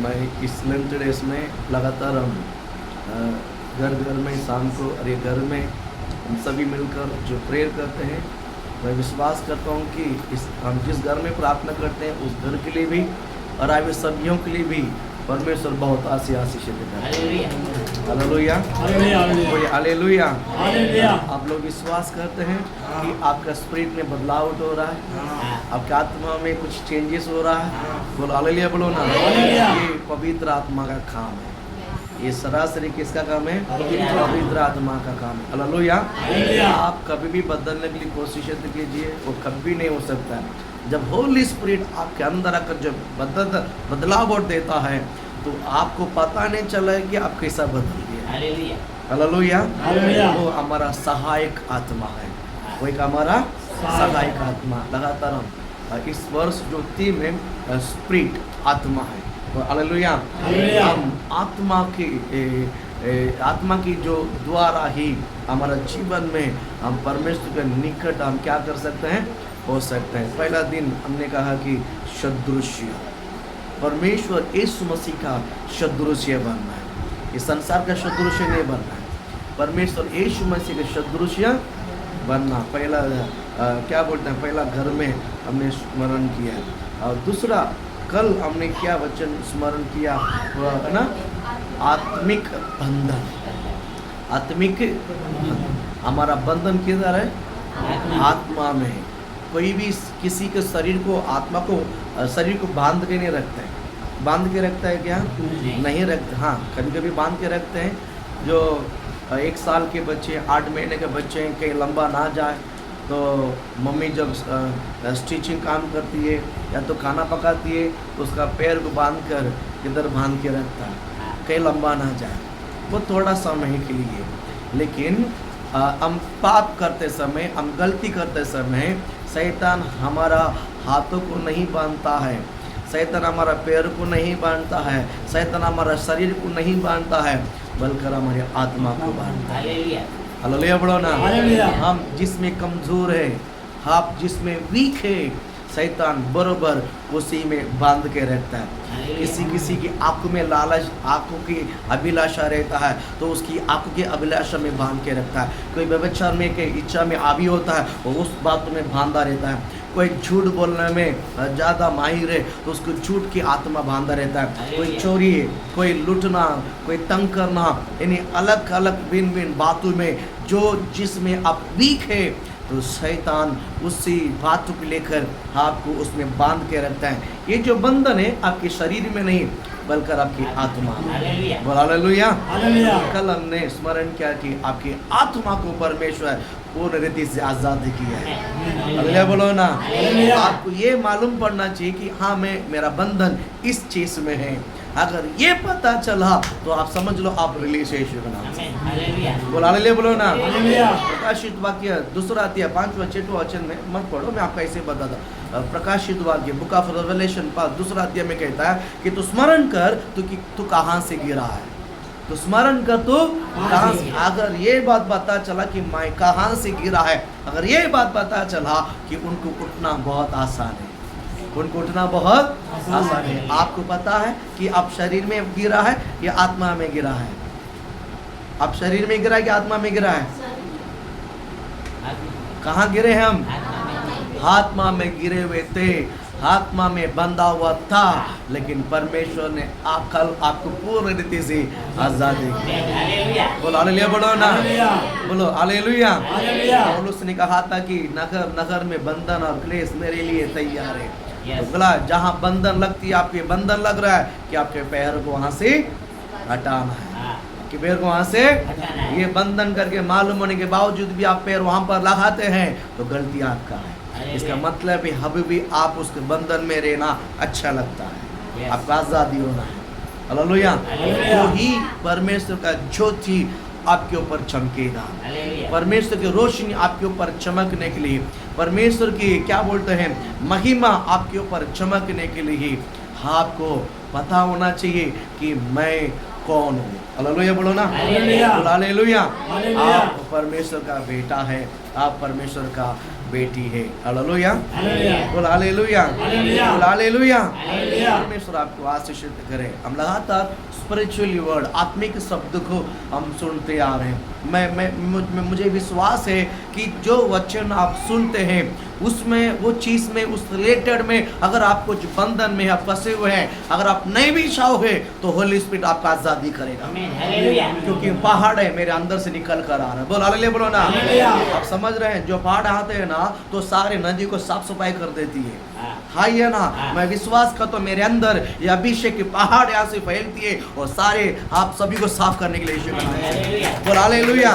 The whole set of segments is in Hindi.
मैं इस लंच डेज में लगातार हम घर घर में शाम को और ये घर में हम सभी मिलकर जो प्रेयर करते हैं, मैं विश्वास करता हूँ कि हम जिस घर में प्रार्थना करते हैं उस घर के लिए भी और आए हुए सभ्यों के लिए भी परमेश्वर बहुत आशीष देता है। Hallelujah, hallelujah. आप लोग विश्वास करते हैं कि आपका स्पिरिट में बदलाव हो रहा है, आपके आत्मा में कुछ चेंजेस हो रहा है। बोलो हालेलुया, बोलो ना। ये पवित्र आत्मा का काम है। ये सरासरी किसका काम है? पवित्र आत्मा का काम है। हालेलुया। आप कभी भी बदलने के लिए कोशिश कीजिए, वो कभी नहीं हो सकता है। जब होली स्पिरिट आपके अंदर आकर जब बदलाव देता है तो आपको पता नहीं चला है कि आप कैसा बदल गया। हालेलुया। वो हमारा सहायक आत्मा है, वो एक हमारा सहायक आत्मा। लगातार हम इस वर्ष जो थीम है स्पिरिट आत्मा है। हालेलुया। हम आत्मा की जो द्वारा ही हमारा जीवन में हम परमेश्वर के निकट हम क्या कर सकते हैं, हो सकते हैं। पहला दिन हमने कहा कि सदृश्य, परमेश्वर यीशु मसीह का सदृश्य बनना है। इस संसार का सदृश्य नहीं बनना है, परमेश्वर यीशु मसीह का सदृश्य बनना। पहला क्या बोलते हैं, पहला घर में हमने स्मरण किया और दूसरा कल हमने क्या वचन स्मरण किया है ना, आत्मिक बंधन। आत्मिक हमारा बंधन किधर है? आत्मा में। कोई भी किसी के शरीर को, आत्मा को, शरीर को बांध के नहीं रखता है। बांध के रखता है क्या? नहीं रखते। हाँ, कभी कभी बांध के रखते हैं। जो 1 साल के बच्चे, 8 महीने के बच्चे हैं, कहीं लंबा ना जाए तो मम्मी जब स्टिचिंग काम करती है या तो खाना पकाती है तो उसका पैर को बांध कर इधर बांध के रखता है, कहीं लंबा ना जाए। वो थोड़ा समय के लिए। लेकिन हम पाप करते समय, हम गलती करते समय शैतान हमारा हाथों को नहीं बांधता है, शैतान हमारा पैर को नहीं बांधता है, शैतान हमारा शरीर को नहीं बांधता है, बल्कि हमारी आत्मा को बांधता है। हालेलुया, बोलो ना। हम जिसमें कमज़ोर है, आप जिसमें वीक है, शैतान बरोबर उसी में बांध के रहता है। किसी की आंखों में लालच, आंखों की अभिलाषा रहता है तो उसकी आंखों की अभिलाषा में बांध के रखता है। कोई व्यभिचार में के इच्छा में आवी होता है, वो उस बात में बांधा रहता है। कोई झूठ बोलने में ज़्यादा माहिर है तो उसको झूठ की आत्मा बांधा रहता है। कोई चोरी, कोई लूटना, कोई तंग करना, यानी अलग अलग भिन्न भिन्न बातों में जो जिसमें आप वीक है तो शैतान उसी बातों को लेकर आपको उसमें बांध के रखता है। ये जो बंधन है आपके शरीर में नहीं बल्कि आपकी आत्मा में। हालेलुया। कल हमने स्मरण किया कि आपकी आत्मा को परमेश्वर पूर्ण रीति से आज़ाद किया है। हालेलुया, बोलो ना। आपको ये मालूम पड़ना चाहिए कि हाँ, मेरा बंधन इस चीज में है। अगर ये पता चला तो आप समझ लो आप रिलीज है यीशु के नाम से। बोलो हालेलुया, बोलो ना। प्रकाशित वाक्य 2 अध्याय 5वां 6वां वचन में मत पढ़ो, मैं आपको ऐसे बताता। प्रकाशित वाक्य बुक ऑफ रेवलेशन 2 अध्याय में कहता है कि तू स्मरण कर तू कहाँ से गिरा है। तो स्मरण कर तू कहाँ से। अगर ये बात पता चला कि मैं कहाँ से गिरा है, अगर ये बात पता चला कि उनको उठना बहुत आसान है, उनको उठना बहुत आसान है। आपको पता है कि आप शरीर में गिरा है या आत्मा में गिरा है? आप शरीर में गिरा है कि आत्मा में गिरा है? कहाँ गिरे हैं हम? आत्मा में गिरे हुए थे, आत्मा में बंधा हुआ था, लेकिन परमेश्वर ने आपको पूर्ण रीति से आजादी दी। बोलो हालेलुया, बोलो ना। बोलो हालेलुया। पौलुस ने कहा था कि नगर नगर में बंधन और क्लेश मेरे लिए तैयार है। तो बोला जहाँ बंधन लगती है, आपके बंधन लग रहा है कि आपके पैर को वहां से हटाना है, कि पैर को वहां से ये बंधन करके मालूम होने के बावजूद भी आप पैर वहां पर लगाते हैं तो गलती आपका है। इसका मतलब है अभी भी आप उसके बंधन में रहना अच्छा लगता है, आपको आजादी होना है। हालेलुया। तो ही परमेश्वर का ज्योति आपके ऊपर चमकेगा, परमेश्वर की रोशनी आपके ऊपर चमकने के लिए, परमेश्वर की क्या बोलते हैं महिमा आपके ऊपर चमकने के लिए आपको पता होना चाहिए कि मैं कौन हूँ। हालेलुया, बोलो ना। हालेलुया। आप परमेश्वर का बेटा है, आप परमेश्वर का बेटी है। हालेलुया, हालेलुया, बोल हालेलुया, हालेलुया, बोल हालेलुया। हालेलुया। परमेश्वर आपको आशीषित करे। हम लगातार स्पिरिचुअली वर्ड, आत्मिक शब्द को हम सुनते आ रहे हैं। मुझे विश्वास है कि जो वचन आप सुनते हैं उसमें, वो चीज़ में, उस रिलेटेड में अगर आप कुछ बंधन में आप फंसे हुए हैं, अगर आप नहीं भी चाहोगे तो होली स्पिरिट आपका आजादी करेगा। क्योंकि पहाड़ है मेरे अंदर से निकल कर आ रहा है। बोल हालेलुया, बोलो ना। आप समझ रहे हैं, जो पहाड़ आते हैं ना तो सारे नदी को साफ सफाई कर देती है। हाँ ये ना, मैं विश्वास करता हूँ मेरे अंदर ये अभिषेक की पहाड़ यहाँ से फैलती है और सारे आप सभी को साफ करने के लिए यीशु का नाम है। बोल हालेलुया,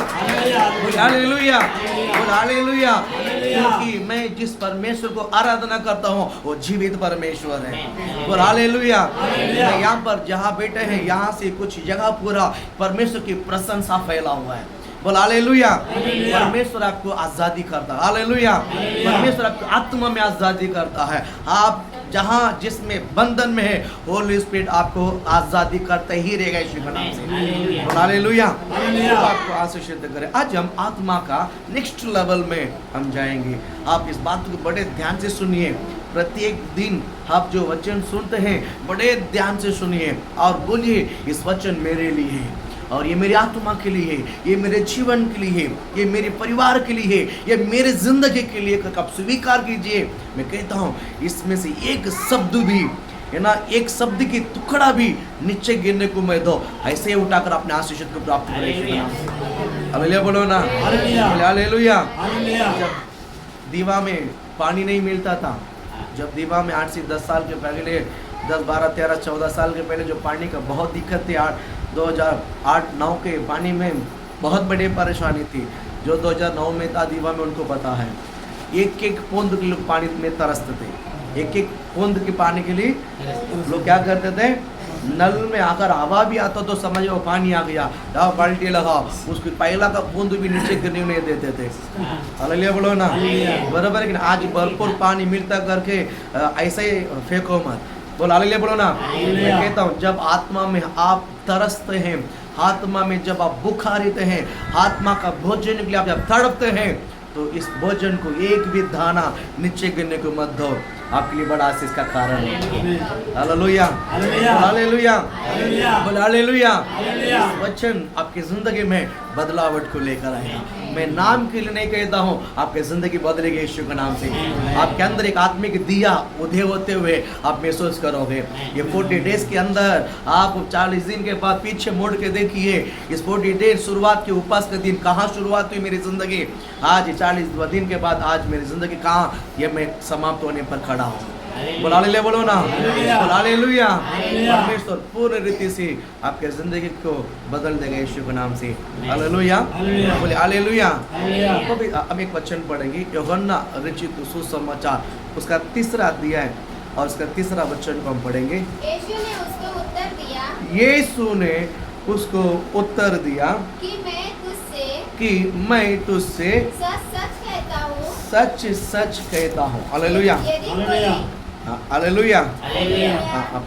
बोल हालेलुया, बोल हालेलुया। क्योंकि मैं जिस परमेश्वर को आराधना करता हूँ वो जीवित परमेश्वर है। बोल हालेलुया। मैं यहाँ पर जहाँ बैठे हैं यहाँ से कुछ जगह पूरा परमेश्वर की प्रशंसा फैला हुआ है। बोल हालेलुया। परमेश्वर आपको आजादी करता है। हालेलुया। परमेश्वर आपको आत्मा में आजादी करता है। आप जहाँ जिसमें बंधन में है होली स्पिरिट आपको आजादी करते ही रहेगा यीशु के नाम से। बोल हालेलुया। तो आपको आशीषित करे। आज हम आत्मा का नेक्स्ट लेवल में हम जाएंगे। आप इस बात को बड़े ध्यान से सुनिए। प्रत्येक दिन आप जो वचन सुनते हैं बड़े ध्यान से सुनिए और बोलिए इस वचन मेरे लिए है और ये मेरी आत्मा के लिए है, ये मेरे जीवन के लिए है, ये मेरे परिवार के लिए है, ये मेरे जिंदगी के लिए। कब स्वीकार कीजिए। मैं कहता हूँ इसमें से एक शब्द भी है ना, एक शब्द की टुकड़ा भी नीचे गिरने को मैं दो, ऐसे ही उठाकर अपने आशीष को प्राप्त करें। हालेलुया बोलो ना। हालेलुया। जब दीवा में पानी नहीं मिलता था, जब दीवा में 8 से 10 साल के पहले, 10, 12, 13, 14 साल के पहले जो पानी का बहुत दिक्कत थी, 2008-9 के पानी में बहुत बड़ी परेशानी थी। जो 2009 में था दीवा में उनको पता है, एक एक बूंद के लोग पानी में तरसते थे। एक एक बूंद के पानी के लिए लोग क्या करते थे, नल में आकर हवा भी आता तो समझ वो पानी आ गया, जाओ बाल्टी लगाओ, उसकी पहला का बूंद भी नीचे गिरने नहीं देते थे। हालेलुया बोलो ना। बराबर है कि आज भरपूर पानी मिलता करके ऐसे ही फेंको मत। बोल हालेलुया बोलो ना। मैं कहता हूँ जब आत्मा में आप तरसते हैं, आत्मा में जब आप बुखारित हैं, आत्मा का भोजन के लिए आप जब तड़पते हैं तो इस भोजन को एक भी दाना नीचे गिरने को मत दो, आपके लिए बड़ा आशीष का कारण है। हालेलुया, हालेलुया, बोल हालेलुया। वचन आपकी जिंदगी में बदलावट को लेकर आएगा। मैं नाम के लिए नहीं कहता हूँ, आपकी जिंदगी बदलेगी यीशु के नाम से। आपके अंदर एक आत्मिक दिया उदय होते हुए आप महसूस करोगे। ये 40 डेज के अंदर आप 40 दिन के बाद पीछे मुड़ के देखिए, इस 40 डेज शुरुआत के उपवास के दिन कहाँ शुरुआत हुई मेरी जिंदगी, आज 40 दिन के बाद आज मेरी जिंदगी कहाँ ये मैं समाप्त होने पर खड़ा हूँ। बोल हालेलुया बोलो ना। बोल हालेलुया। परमेश्वर पूर्ण रीति से आपके जिंदगी को बदल देगा यीशु के नाम से। हालेलुया, बोले हालेलुया। तो भी हम एक वचन पढ़ेंगे, यूहन्ना रचित सुसमाचार उसका 3 अध्याय है और उसका 3 वचन को हम पढ़ेंगे। यीशु ने उसको उत्तर दिया, यीशु ने उसको उत्तर दिया कि मैं तुझसे सच सच कहता हूँ, सच सच कहता हूँ। हालेलुया, यदि कोई हालेलुया।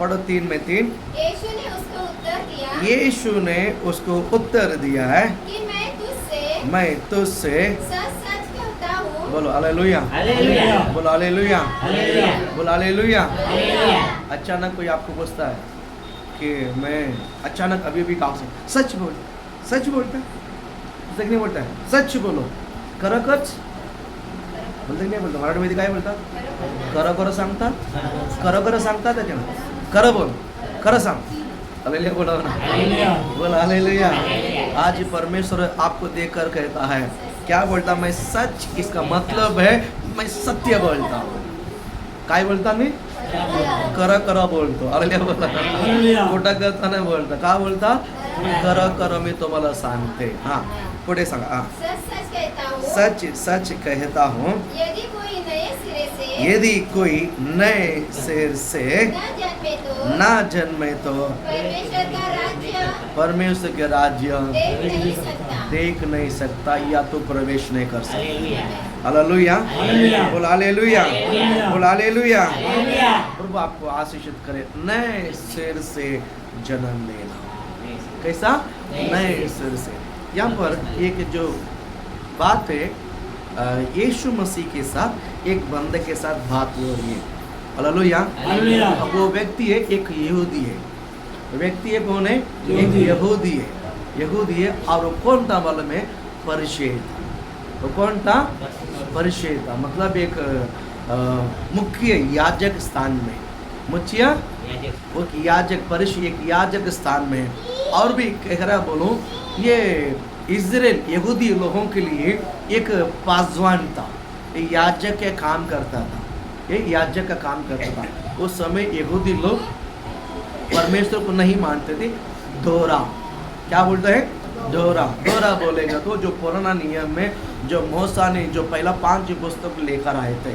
पढ़ो 3 में 3। यीशु ने उसको उत्तर दिया, यीशु ने उसको उत्तर दिया है कि मैं तुझसे सच सच कहता हूँ। बोलो हालेलुया, बोलो हालेलुया, बोलो हालेलुया। अचानक कोई आपको पूछता है कि मैं अचानक अभी भी कहा से सच बोलता है, सच नहीं बोलता है, सच बोलो, करो कच बोलते नाही बोलतो। मराठीमध्ये काय बोलतात, खरं खरं सांगतात, खरं खरं सांगतात, त्याच्यानं खरं बोल, खरं सांग। हालेलुया बोलो ना, बोल हालेलुया। आज परमेश्वर आपको देखकर कहता है, क्या बोलता, मैं सच, इसका मतलब है मैं सत्य बोलता हूँ। काय बोलता मी, खरं खरं बोलतो। हालेलुया बोला, खोटं करता नाही बोलता, का बोलता, खरं खरं मी तुम्हाला सांगते। हाँ पुढे सांगा। हाँ सच सच कहता हूँ, यदि कोई नए सिर से ना जन्मे तो परमेश्वर के राज्य देख नहीं सकता या तो प्रवेश नहीं कर सकता। हालेलुया, बोल हालेलुया, बोल हालेलुया। प्रभु आपको आशीषित करे। नए सिर से जन्म लेना, कैसा, नए सिर से। यहाँ पर एक जो बात है, यीशु मसीह के साथ एक बंदे के साथ बात हो रही है। हालेलुया। हालेलुया। अब वो व्यक्ति है एक यहूदी है। व्यक्ति है कौन है? एक यहूदी है। यहूदी है और वो कौन था मालूम है? परिशेय था। वो कौन था? परिशेय था। मतलब एक मुख्य याजक स्थान में, मुख्य वो याजक परिशेय एक याजक स्थान में है। और भी कह रहा बोलूं, ये इज़राइल यहूदी लोगों के लिए एक पासवान था। ये याजक का काम करता था। ये याजक का काम करता था। उस समय यहूदी लोग परमेश्वर को नहीं मानते थे। दोहरा, क्या बोलते हैं? दोहरा। दोहरा बोलेगा तो जो पुराना नियम में जो मूसा ने जो पहला 5 पुस्तक लेकर आए थे,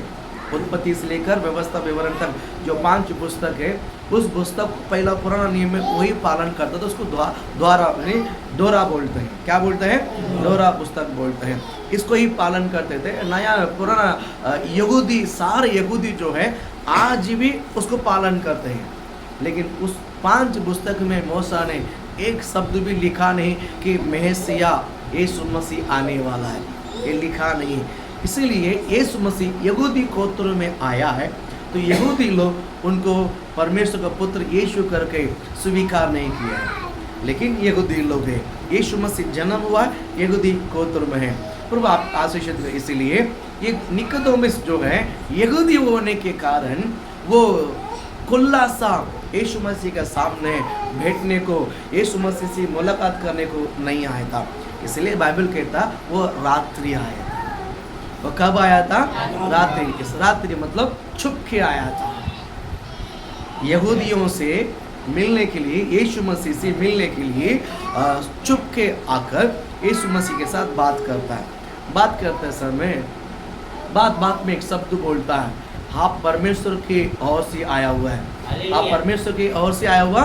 उत्पत्ति से लेकर व्यवस्था विवरण तक जो 5 पुस्तक है, उस पुस्तक पहला पुराना नियम में वही पालन करता था। उसको दोहरा बोलते हैं। क्या बोलते हैं? दोहरा पुस्तक बोलते हैं। इसको ही पालन करते थे। नया पुराना यहूदी, सारे यहूदी जो है आज भी उसको पालन करते हैं। लेकिन उस 5 पुस्तक में मूसा ने एक शब्द भी लिखा नहीं कि मेहसिया यीशु मसीह आने वाला है। ये लिखा नहीं है। इसीलिए यीशु मसीह यहूदी गोत्र में आया है तो यहूदी लोग उनको परमेश्वर का पुत्र यीशु करके स्वीकार नहीं किया है। लेकिन यहूदी लोग हैं। यीशु मसीह जन्म हुआ यहूदी गोत्र में है। प्रभु आप आशीषित करें। इसीलिए ये निकोदेमुस जो है यहूदी होने के कारण वो खुला सा यीशु मसीह के सामने बैठने को, यीशु मसीह से मुलाकात करने को नहीं आया था। इसलिए बाइबल कहता वो रात्रि आया था। वो कब आया था? रात्रि। इस रात्रि मतलब छुप के आया था। यहूदियों से मिलने के लिए, यीशु मसीह से मिलने के लिए छुप के आकर यीशु मसीह के साथ बात करता है। बात करते समय बात में एक शब्द बोलता है, आप परमेश्वर की ओर से आया हुआ है। आप परमेश्वर की ओर से आया हुआ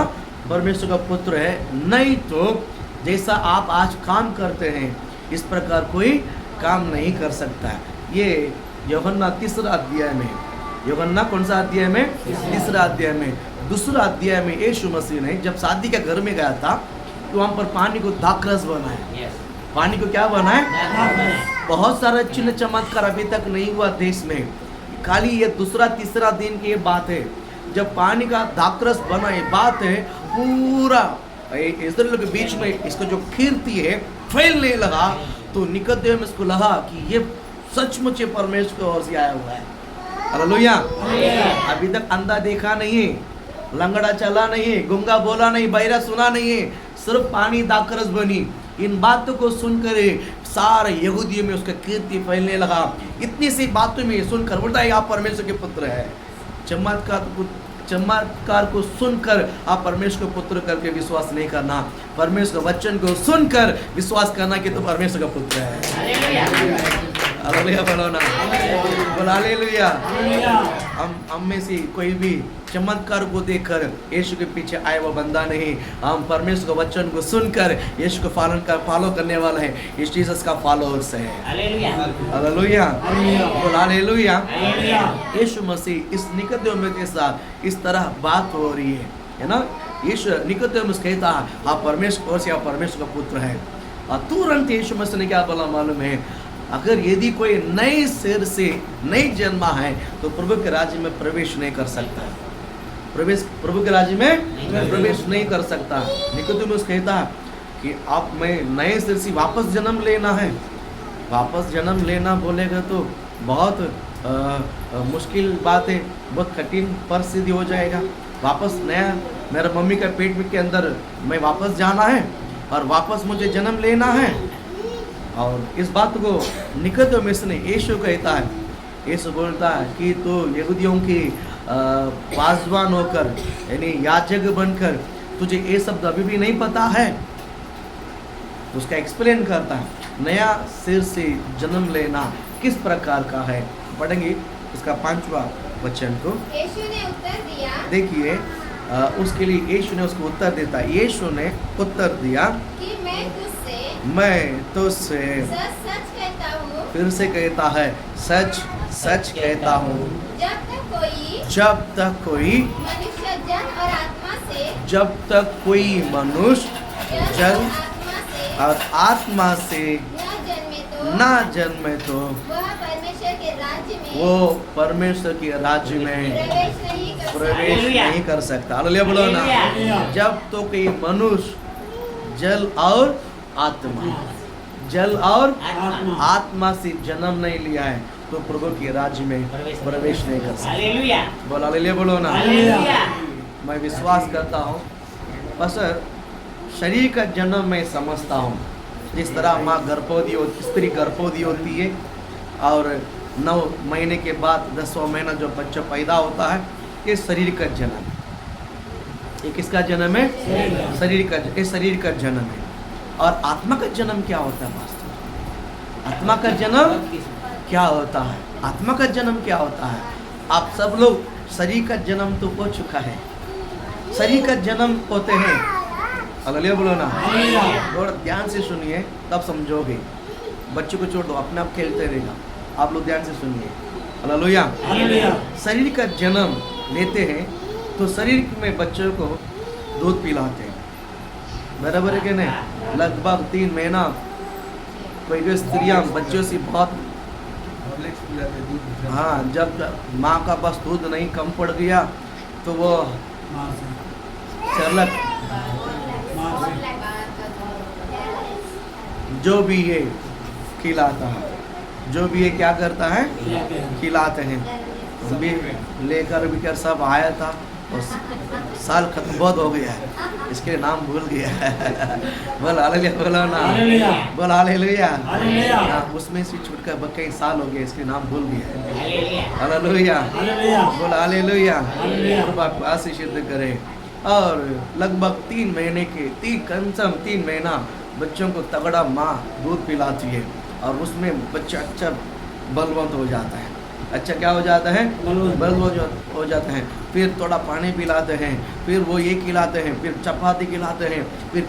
परमेश्वर का पुत्र है। नहीं तो जैसा आप आज काम करते हैं इस प्रकार कोई काम नहीं कर सकता है। ये यूहन्ना 3 अध्याय में, यूहन्ना कौन सा अध्याय में? 3 अध्याय में। 2 अध्याय में यीशु मसीह ने जब शादी के घर में गया था तो वहाँ पर पानी को दाखरस बनाया। पानी को क्या बनाए? बहुत सारा चिन्ह चमत्कार अभी तक नहीं हुआ देश में। खाली ये 2-3 दिन की ये बात है जब पानी का दाखरस बना। ये बात है पूरा इस्राएल के बीच में इसका जो कीर्ति है फैलने लगा। तो निकोदेमुस को लगा कि ये सचमुच परमेश्वर की ओर से आया हुआ है। हालेलुया। अभी तक अंधा देखा नहीं, लंगड़ा चला नहीं, गूंगा बोला नहीं, बहरा सुना नहीं है, सिर्फ पानी दाखरस बनी। इन बातों को सुनकर सारे यहूदियों में उसका कीर्ति फैलने लगा। इतनी सी बातों में सुनकर बोलता है आप परमेश्वर के पुत्र है। चमत्कार को सुनकर आप परमेश्वर को पुत्र करके विश्वास नहीं करना, परमेश्वर के वचन को सुनकर विश्वास करना कि तो परमेश्वर का पुत्र है। हालेलुया बोलो ना, बोलो हालेलुया। हम में से कोई भी चमत्कार को देखकर यीशु के पीछे आए वो बंदा नहीं। हम परमेश्वर के वचन को सुनकर यीशु को फॉलो करने वाला है। इस जीसस का फॉलोअर्स है। हालेलुया, बोलो हालेलुया। यीशु मसीह इस निकोदेमुस के साथ इस तरह बात हो रही है ना। यीशु निकोदेमुस कहता है आप परमेश्वर से, आप परमेश्वर का पुत्र है। और तुरंत यीशु मसीह ने क्या बोला मालूम है? अगर यदि कोई नए सिर से नहीं जन्मा है तो प्रभु के राज्य में प्रवेश नहीं कर सकता। प्रभु के राज्य में प्रवेश नहीं कर सकता। निकोदेमुस कहता कि आप में नए सिर से वापस जन्म लेना है। वापस जन्म लेना बोलेगा तो बहुत मुश्किल बात है, बहुत कठिन परिस्थिति हो जाएगा। वापस नया मेरा मम्मी का पेट के अंदर मैं वापस जाना है और वापस मुझे जन्म लेना है। और इस बात को निकोदेमुस ने यीशु कहता है, यीशु बोलता है कि तो यहूदियों की पासवान होकर यानी याजक बनकर तुझे ये शब्द अभी भी नहीं पता है। उसका एक्सप्लेन करता है नया सिर से जन्म लेना किस प्रकार का है। पढ़ेंगे इसका 5वां वचन को। यीशु ने उत्तर दिया, देखिए उसके लिए यीशु ने उसको उत्तर देता। यीशु ने उत्तर दिया कि मैं तुझसे सच कहता हूँ, फिर से कहता है सच सच कहता हूँ, जब तक कोई मनुष्य जन और आत्मा से, जब तक कोई मनुष्य जन और आत्मा से न जन्मे ना जन्मे तो वह वो परमेश्वर के राज्य में प्रवेश हालेलुया। नहीं कर सकता। हालेलुया बोलो ना। हालेलुया। जब तो कोई मनुष्य जल और आत्मा, जल और आत्मा से जन्म नहीं लिया है तो प्रभु के राज्य में प्रवेश नहीं कर सकता। हालेलुया। बोलो हालेलुया बोलो ना। हालेलुया। मैं विश्वास करता हूँ बस शरीर का जन्म मैं समझता हूँ, जिस तरह माँ गर्भवती होती, स्त्री गर्भवती होती है और 9 महीने के बाद 10वां महीना जो बच्चा पैदा होता है, ये शरीर का जन्म। ये किसका जन्म है? शरीर का जन्म है। और आत्मा का जन्म क्या होता है? वास्तव में आत्मा का जन्म क्या होता है? आत्मा का जन्म क्या होता है? आप सब लोग शरीर का जन्म तो हो चुका है, शरीर का जन्म होते हैं। हालेलुया बोलो ना। थोड़ा ध्यान से सुनिए तब समझोगे। बच्चे को छोड़ दो, अपने आप खेलते रहेगा। आप लोग ध्यान से सुनिए। हालेलुया। शरीर का जन्म लेते हैं तो शरीर में बच्चों को दूध पिलाते हैं, बराबर है कि नहीं? लगभग 3 महीना कोई स्त्रियां बच्चों से बहुत, हाँ, जब माँ का बस दूध नहीं कम पड़ गया तो वो चलक जो भी ये खिलाता है, जो भी ये क्या करता है, खिलाते हैं। भी लेकर भी सब आया था और साल खत्म बहुत हो गया है, इसके नाम भूल गया है। बोल हालेलुया बोलो ना। बोल हालेलुया। हाँ, उसमें से छूट कर कई साल हो गए, इसके नाम भूल गया है। हालेलुया बोल हालेलुया। प्रभु आपको आशीषित करे। और लगभग 3 महीने के कम से कम 3 महीना बच्चों को तगड़ा माँ दूध पिलाती है और उसमें बच्चा अच्छा बलवंत हो जाता है। अच्छा क्या हो जाता है? बलवंत हो जाता है। फिर थोड़ा पानी पिलाते हैं, फिर वो ये खिलाते हैं, फिर चपाती खिलाते हैं, फिर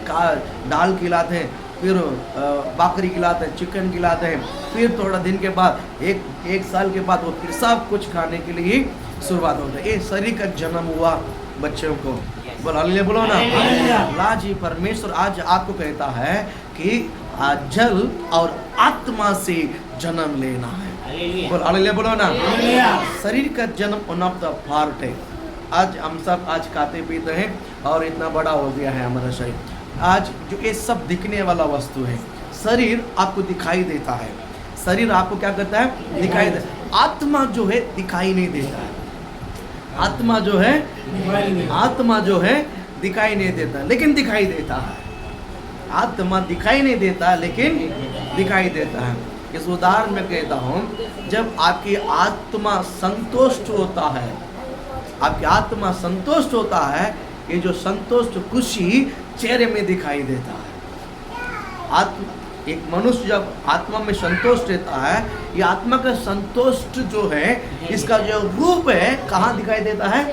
दाल खिलाते हैं, फिर बकरी खिलाते हैं, चिकन खिलाते हैं। फिर थोड़ा दिन के बाद एक साल के बाद वो फिर सब कुछ खाने के लिए शुरुआत होता है। ये शरीर का जन्म हुआ बच्चों को। बोल हालेलुया बोलो ना। लाज ही परमेश्वर आज आपको कहता है कि जल और आत्मा से जन्म लेना है। बोल हालेलुया बोलो ना। शरीर का जन्म वन ऑफ द पार्ट है। आज हम सब आज खाते पीते हैं और इतना बड़ा हो गया है हमारा शरीर। आज जो ये सब दिखने वाला वस्तु है, शरीर आपको दिखाई देता है, शरीर आपको क्या करता है? दिखाई देता। आत्मा जो है दिखाई नहीं देता है। आत्मा जो है दिखाई नहीं देता लेकिन दिखाई देता है। आत्मा दिखाई नहीं देता लेकिन दिखाई देता है। इस उदाहरण में कहता हूँ, जब आपकी आत्मा संतुष्ट होता है, आपकी आत्मा संतुष्ट होता है, ये जो संतुष्ट खुशी चेहरे में दिखाई देता है। एक मनुष्य जब आत्मा में संतुष्ट रहता है, ये आत्मा का संतुष्ट जो है, इसका जो रूप है कहाँ दिखाई देता है?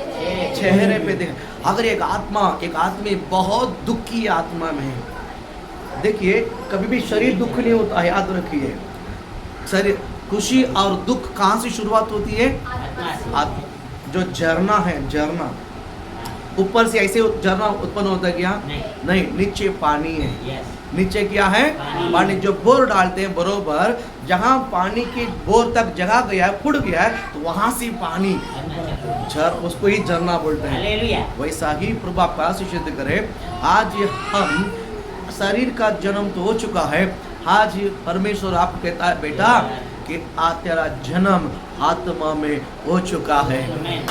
चेहरे पे दिखाई। अगर एक आदमी बहुत दुखी आत्मा में है, देखिए कभी भी शरीर दुख नहीं होता है, याद रखिए। शरीर खुशी और दुख कहाँ से शुरुआत होती है? जो झरना है, झरना ऊपर से ऐसे झरना उत्पन्न होता है क्या? नहीं, नीचे पानी है। नीचे क्या है? पानी। जो बोर डालते हैं, बरोबर जहाँ पानी की बोर तक जगह गया है, फुट गया है, तो वहां से पानी उसको ही झरना बोलते हैं। वैसा ही प्रभु आपका आशीषित करे। आज हम शरीर का जन्म तो हो चुका है, आज परमेश्वर आपको कहता है बेटा कि तेरा जन्म आत्मा में हो चुका है।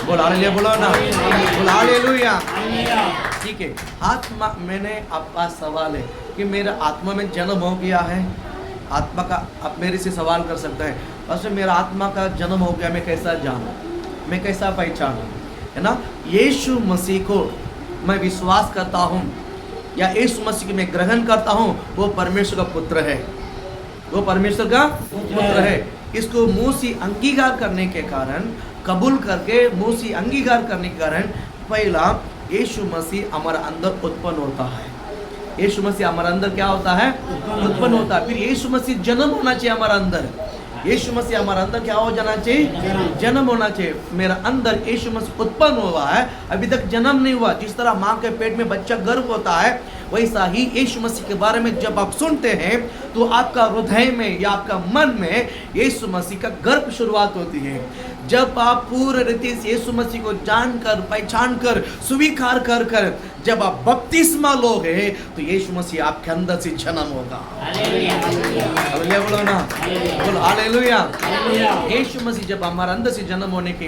बोल हालेलुया बोलो ना। बोल हालेलुया। ठीक है, आत्मा, मैंने आपका सवाल है कि मेरा आत्मा में जन्म हो गया है। आत्मा का आप मेरे से सवाल कर सकते हैं, बस मेरा आत्मा का जन्म हो गया, मैं कैसा जानूं, मैं कैसा पहचानूं? है ना? यीशु मसीह को मैं विश्वास करता हूँ या यीशु मसीह को मैं ग्रहण करता हूँ, वो परमेश्वर का पुत्र है, वो परमेश्वर का पुत्र है। इसको मुंह से अंगीकार करने के कारण, कबूल करके मुंह से अंगीकार करने के कारण, पहला यीशु मसीह हमारे अंदर उत्पन्न होता है। यीशु मसीह हमारे अंदर क्या होता है? उत्पन्न होता है। फिर यीशु मसीह जन्म होना चाहिए हमारे अंदर। यीशु मसीह हमारे अंदर क्या हो जाना चाहिए? जन्म होना चाहिए। मेरा अंदर यीशु मसीह उत्पन्न हुआ है, अभी तक जन्म नहीं हुआ। जिस तरह माँ के पेट में बच्चा गर्भ होता है, वैसा ही यीशु मसीह के बारे में जब आप सुनते हैं तो आपका हृदय में या आपका मन में यीशु मसीह का गर्व शुरुआत होती है। जब आप पूरे रीति से यीशु मसीह को जानकर, पहचान कर, स्वीकार कर कर जब आप बपतिस्मा लोगे तो यीशु मसीह आपके अंदर से जन्म होगा। हालेलुया बोलो ना, बोलो हालेलुया। यीशु मसीह जब हमारे अंदर से जन्म होने के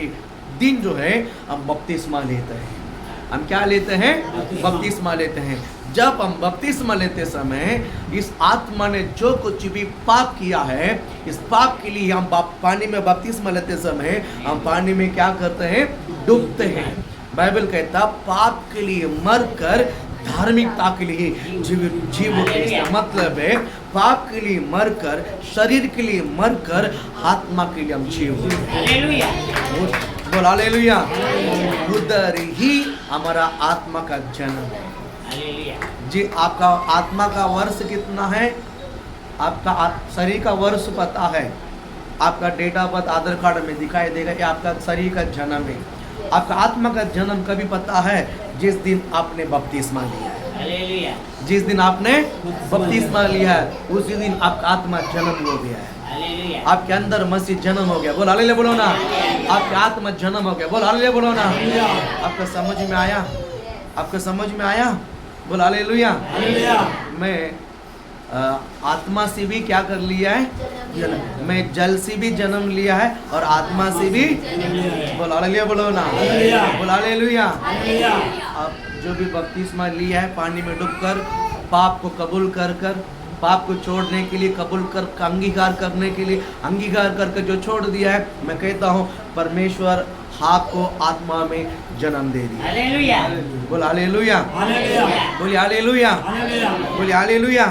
दिन जो है हम बपतिस्मा लेते हैं। हम क्या लेते हैं? बपतिस्मा लेते हैं। जब हम बपतिस्मा लेते समय इस आत्मा ने जो कुछ भी पाप किया है, इस पाप के लिए हम पानी में बपतिस्मा लेते समय हम पानी में क्या करते हैं? डूबते हैं। बाइबल कहता पाप के लिए मरकर धार्मिकता के लिए जीव उठे। इसका मतलब है पाप के लिए मरकर, शरीर के लिए मरकर, आत्मा के लिए हम जीव उठे। बोल हालेलुया। उधर ही हमारा आत्मा का जन्म है। जी, आपका आत्मा का वर्ष कितना है? आपका शरीर का वर्ष पता है, आपका date of birth Aadhaar card में दिखाई देगा कि आपका शरीर का जन्म है। आपका आत्मा का जन्म कभी पता है? जिस दिन आपने बपतिस्मा लिया है। जिस दिन आपने बपतिस्मा लिया है उसी दिन आपका आत्मा जन्म हो गया है। आपके अंदर मसीह जन्म हो गया। बोल हालेलुया बोलो ना। आपके आत्मा जन्म हो गया। बोल हालेलुया बोलो ना। आपका समझ में आया? आपको समझ में आया? बोल हालेलुया। मैं आत्मा से भी क्या कर लिया है? मैं जल से भी जन्म लिया है और आत्मा से भी। बोल हालेलुया बोलो ना। बोल हालेलुया। आप जो भी बपतिस्मा लिया है पानी में डूबकर, पाप को कबूल कर कर, पाप को छोड़ने के लिए कबूल कर, अंगीकार करने के लिए अंगीकार करके जो छोड़ दिया है, मैं कहता हूँ परमेश्वर आपको आत्मा में जन्म दे दिया। हालेलुया। बोल हालेलुया। बोलिए हालेलुया। बोलिए हालेलुया।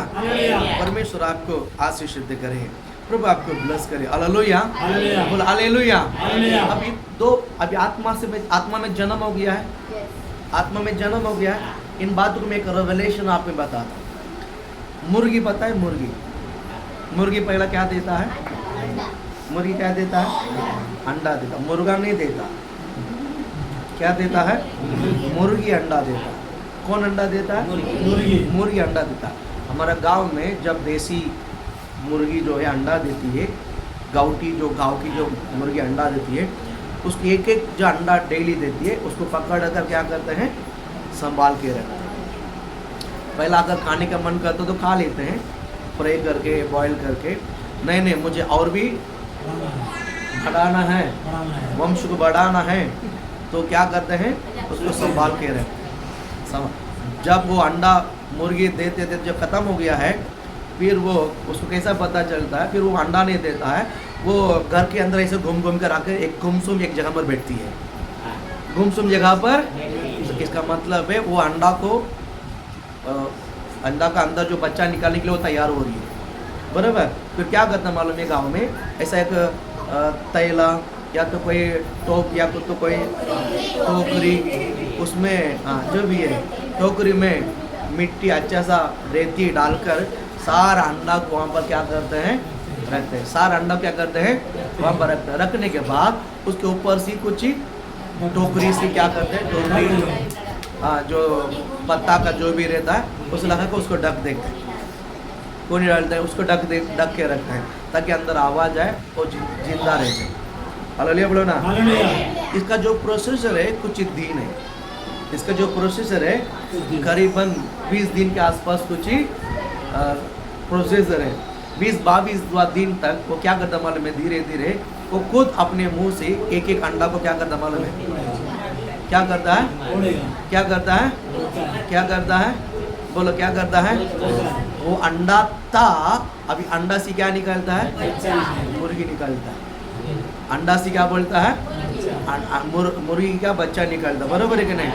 परमेश्वर आपको आशीष दे करे, प्रभु आपको ब्लेस करे। हालेलुया। बोल हालेलुया। अभी आत्मा में जन्म हो गया है। आत्मा में जन्म हो गया है। इन बातों को मैं एक रेवलेशन आप में बताता हूँ। मुर्गी पता है? मुर्गी पहला क्या देता है? मुर्गी क्या देता है? अंडा देता। मुर्गा नहीं देता। क्या देता है? मुर्गी अंडा देता। कौन अंडा देता है? मुर्गी अंडा देता। हमारा गांव में जब देसी मुर्गी जो है अंडा देती है, गाँव की जो मुर्गी अंडा देती है, उसकी एक एक जो अंडा डेली देती है उसको पकड़ कर क्या करते हैं? संभाल के रखते हैं। पहला अगर खाने का मन करता तो खा लेते हैं, फ्राई करके, बॉईल करके। नहीं, मुझे और भी बढ़ाना है, वंश को बढ़ाना है, तो क्या करते हैं? उसको संभाल के रखते हैं। जब वो अंडा मुर्गी देते जब ख़त्म हो गया है, फिर वो उसको कैसा पता चलता है? फिर वो अंडा नहीं देता है, वो घर के अंदर ऐसे घूम कर आकर एक गुमसुम एक जगह पर बैठती है। गुमसुम जगह पर, इसका मतलब है वो अंडा का अंदर जो बच्चा निकालने के लिए वो तैयार हो रही है, बराबर। फिर क्या करता मालूम है? गांव में ऐसा एक तैला या तो कोई टोप या तो कोई टोकरी, उसमें जो भी है टोकरी में मिट्टी अच्छा सा रेती डालकर सारा अंडा को वहाँ पर क्या करते हैं? रखते हैं। सारा अंडा क्या करते हैं? वहाँ पर रखते हैं। रखने के बाद उसके ऊपर से कुछ टोकरी से क्या करते हैं? टोकरी जो पत्ता का जो भी रहता है उसे लगा कर उसको ढक देते हैं। कोई नहीं डालता है, उसको ढक के रखते हैं ताकि अंदर आवाज़ आए और जिंदा रह जाए। हालेलुया बोलो ना। इसका जो प्रोसेसर है कुछ दिन है। इसका जो प्रोसेसर है करीबन 20 दिन के आसपास कुछ ही प्रोसेसर है। 20-22 दिन तक वो क्या करता मालूम है? धीरे धीरे वो खुद अपने मुंह से एक एक अंडा को क्या करता मालूम है? क्या करता है? क्या करता है? क्या करता है? बोलो क्या करता है? वो अंडा था, अभी अंडा से क्या निकलता है? मुर्गी निकलता है। अंडा से क्या बोलता है? मुर्गी का बच्चा निकलता, बरोबर है कि नहीं?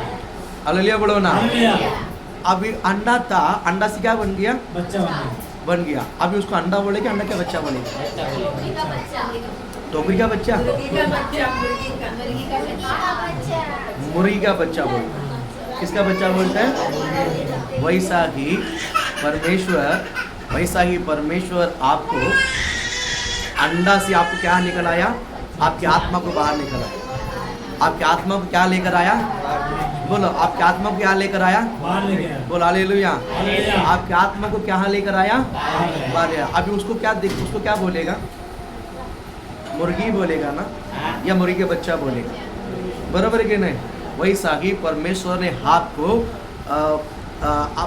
हालेलुया बोलो ना। अभी अंडा था, अंडा से क्या बन गया? बच्चा बन गया। अभी उसको अंडा बोलेगा, अंडा क्या बच्चा बनेगा? टोकरी का बच्चा, मुर्गी का बच्चा बोलता है। किसका बच्चा बोलता है? वैसा ही परमेश्वर आपको अंडा से आपको क्या निकल आया? आपकी आत्मा को बाहर निकल आया। आपकी आत्मा को क्या लेकर आया? बोलो आपकी आत्मा को क्या लेकर आया? बाहर लेके आया। बोलो हालेलुया। हालेलुया। आपकी आत्मा को क्या लेकर आया? बाहर ले आया। अभी उसको क्या बोलेगा? मुर्गी बोलेगा ना, या मुर्गी के बच्चा बोलेगा, बराबर है कि नहीं? वैसा ही परमेश्वर ने आपको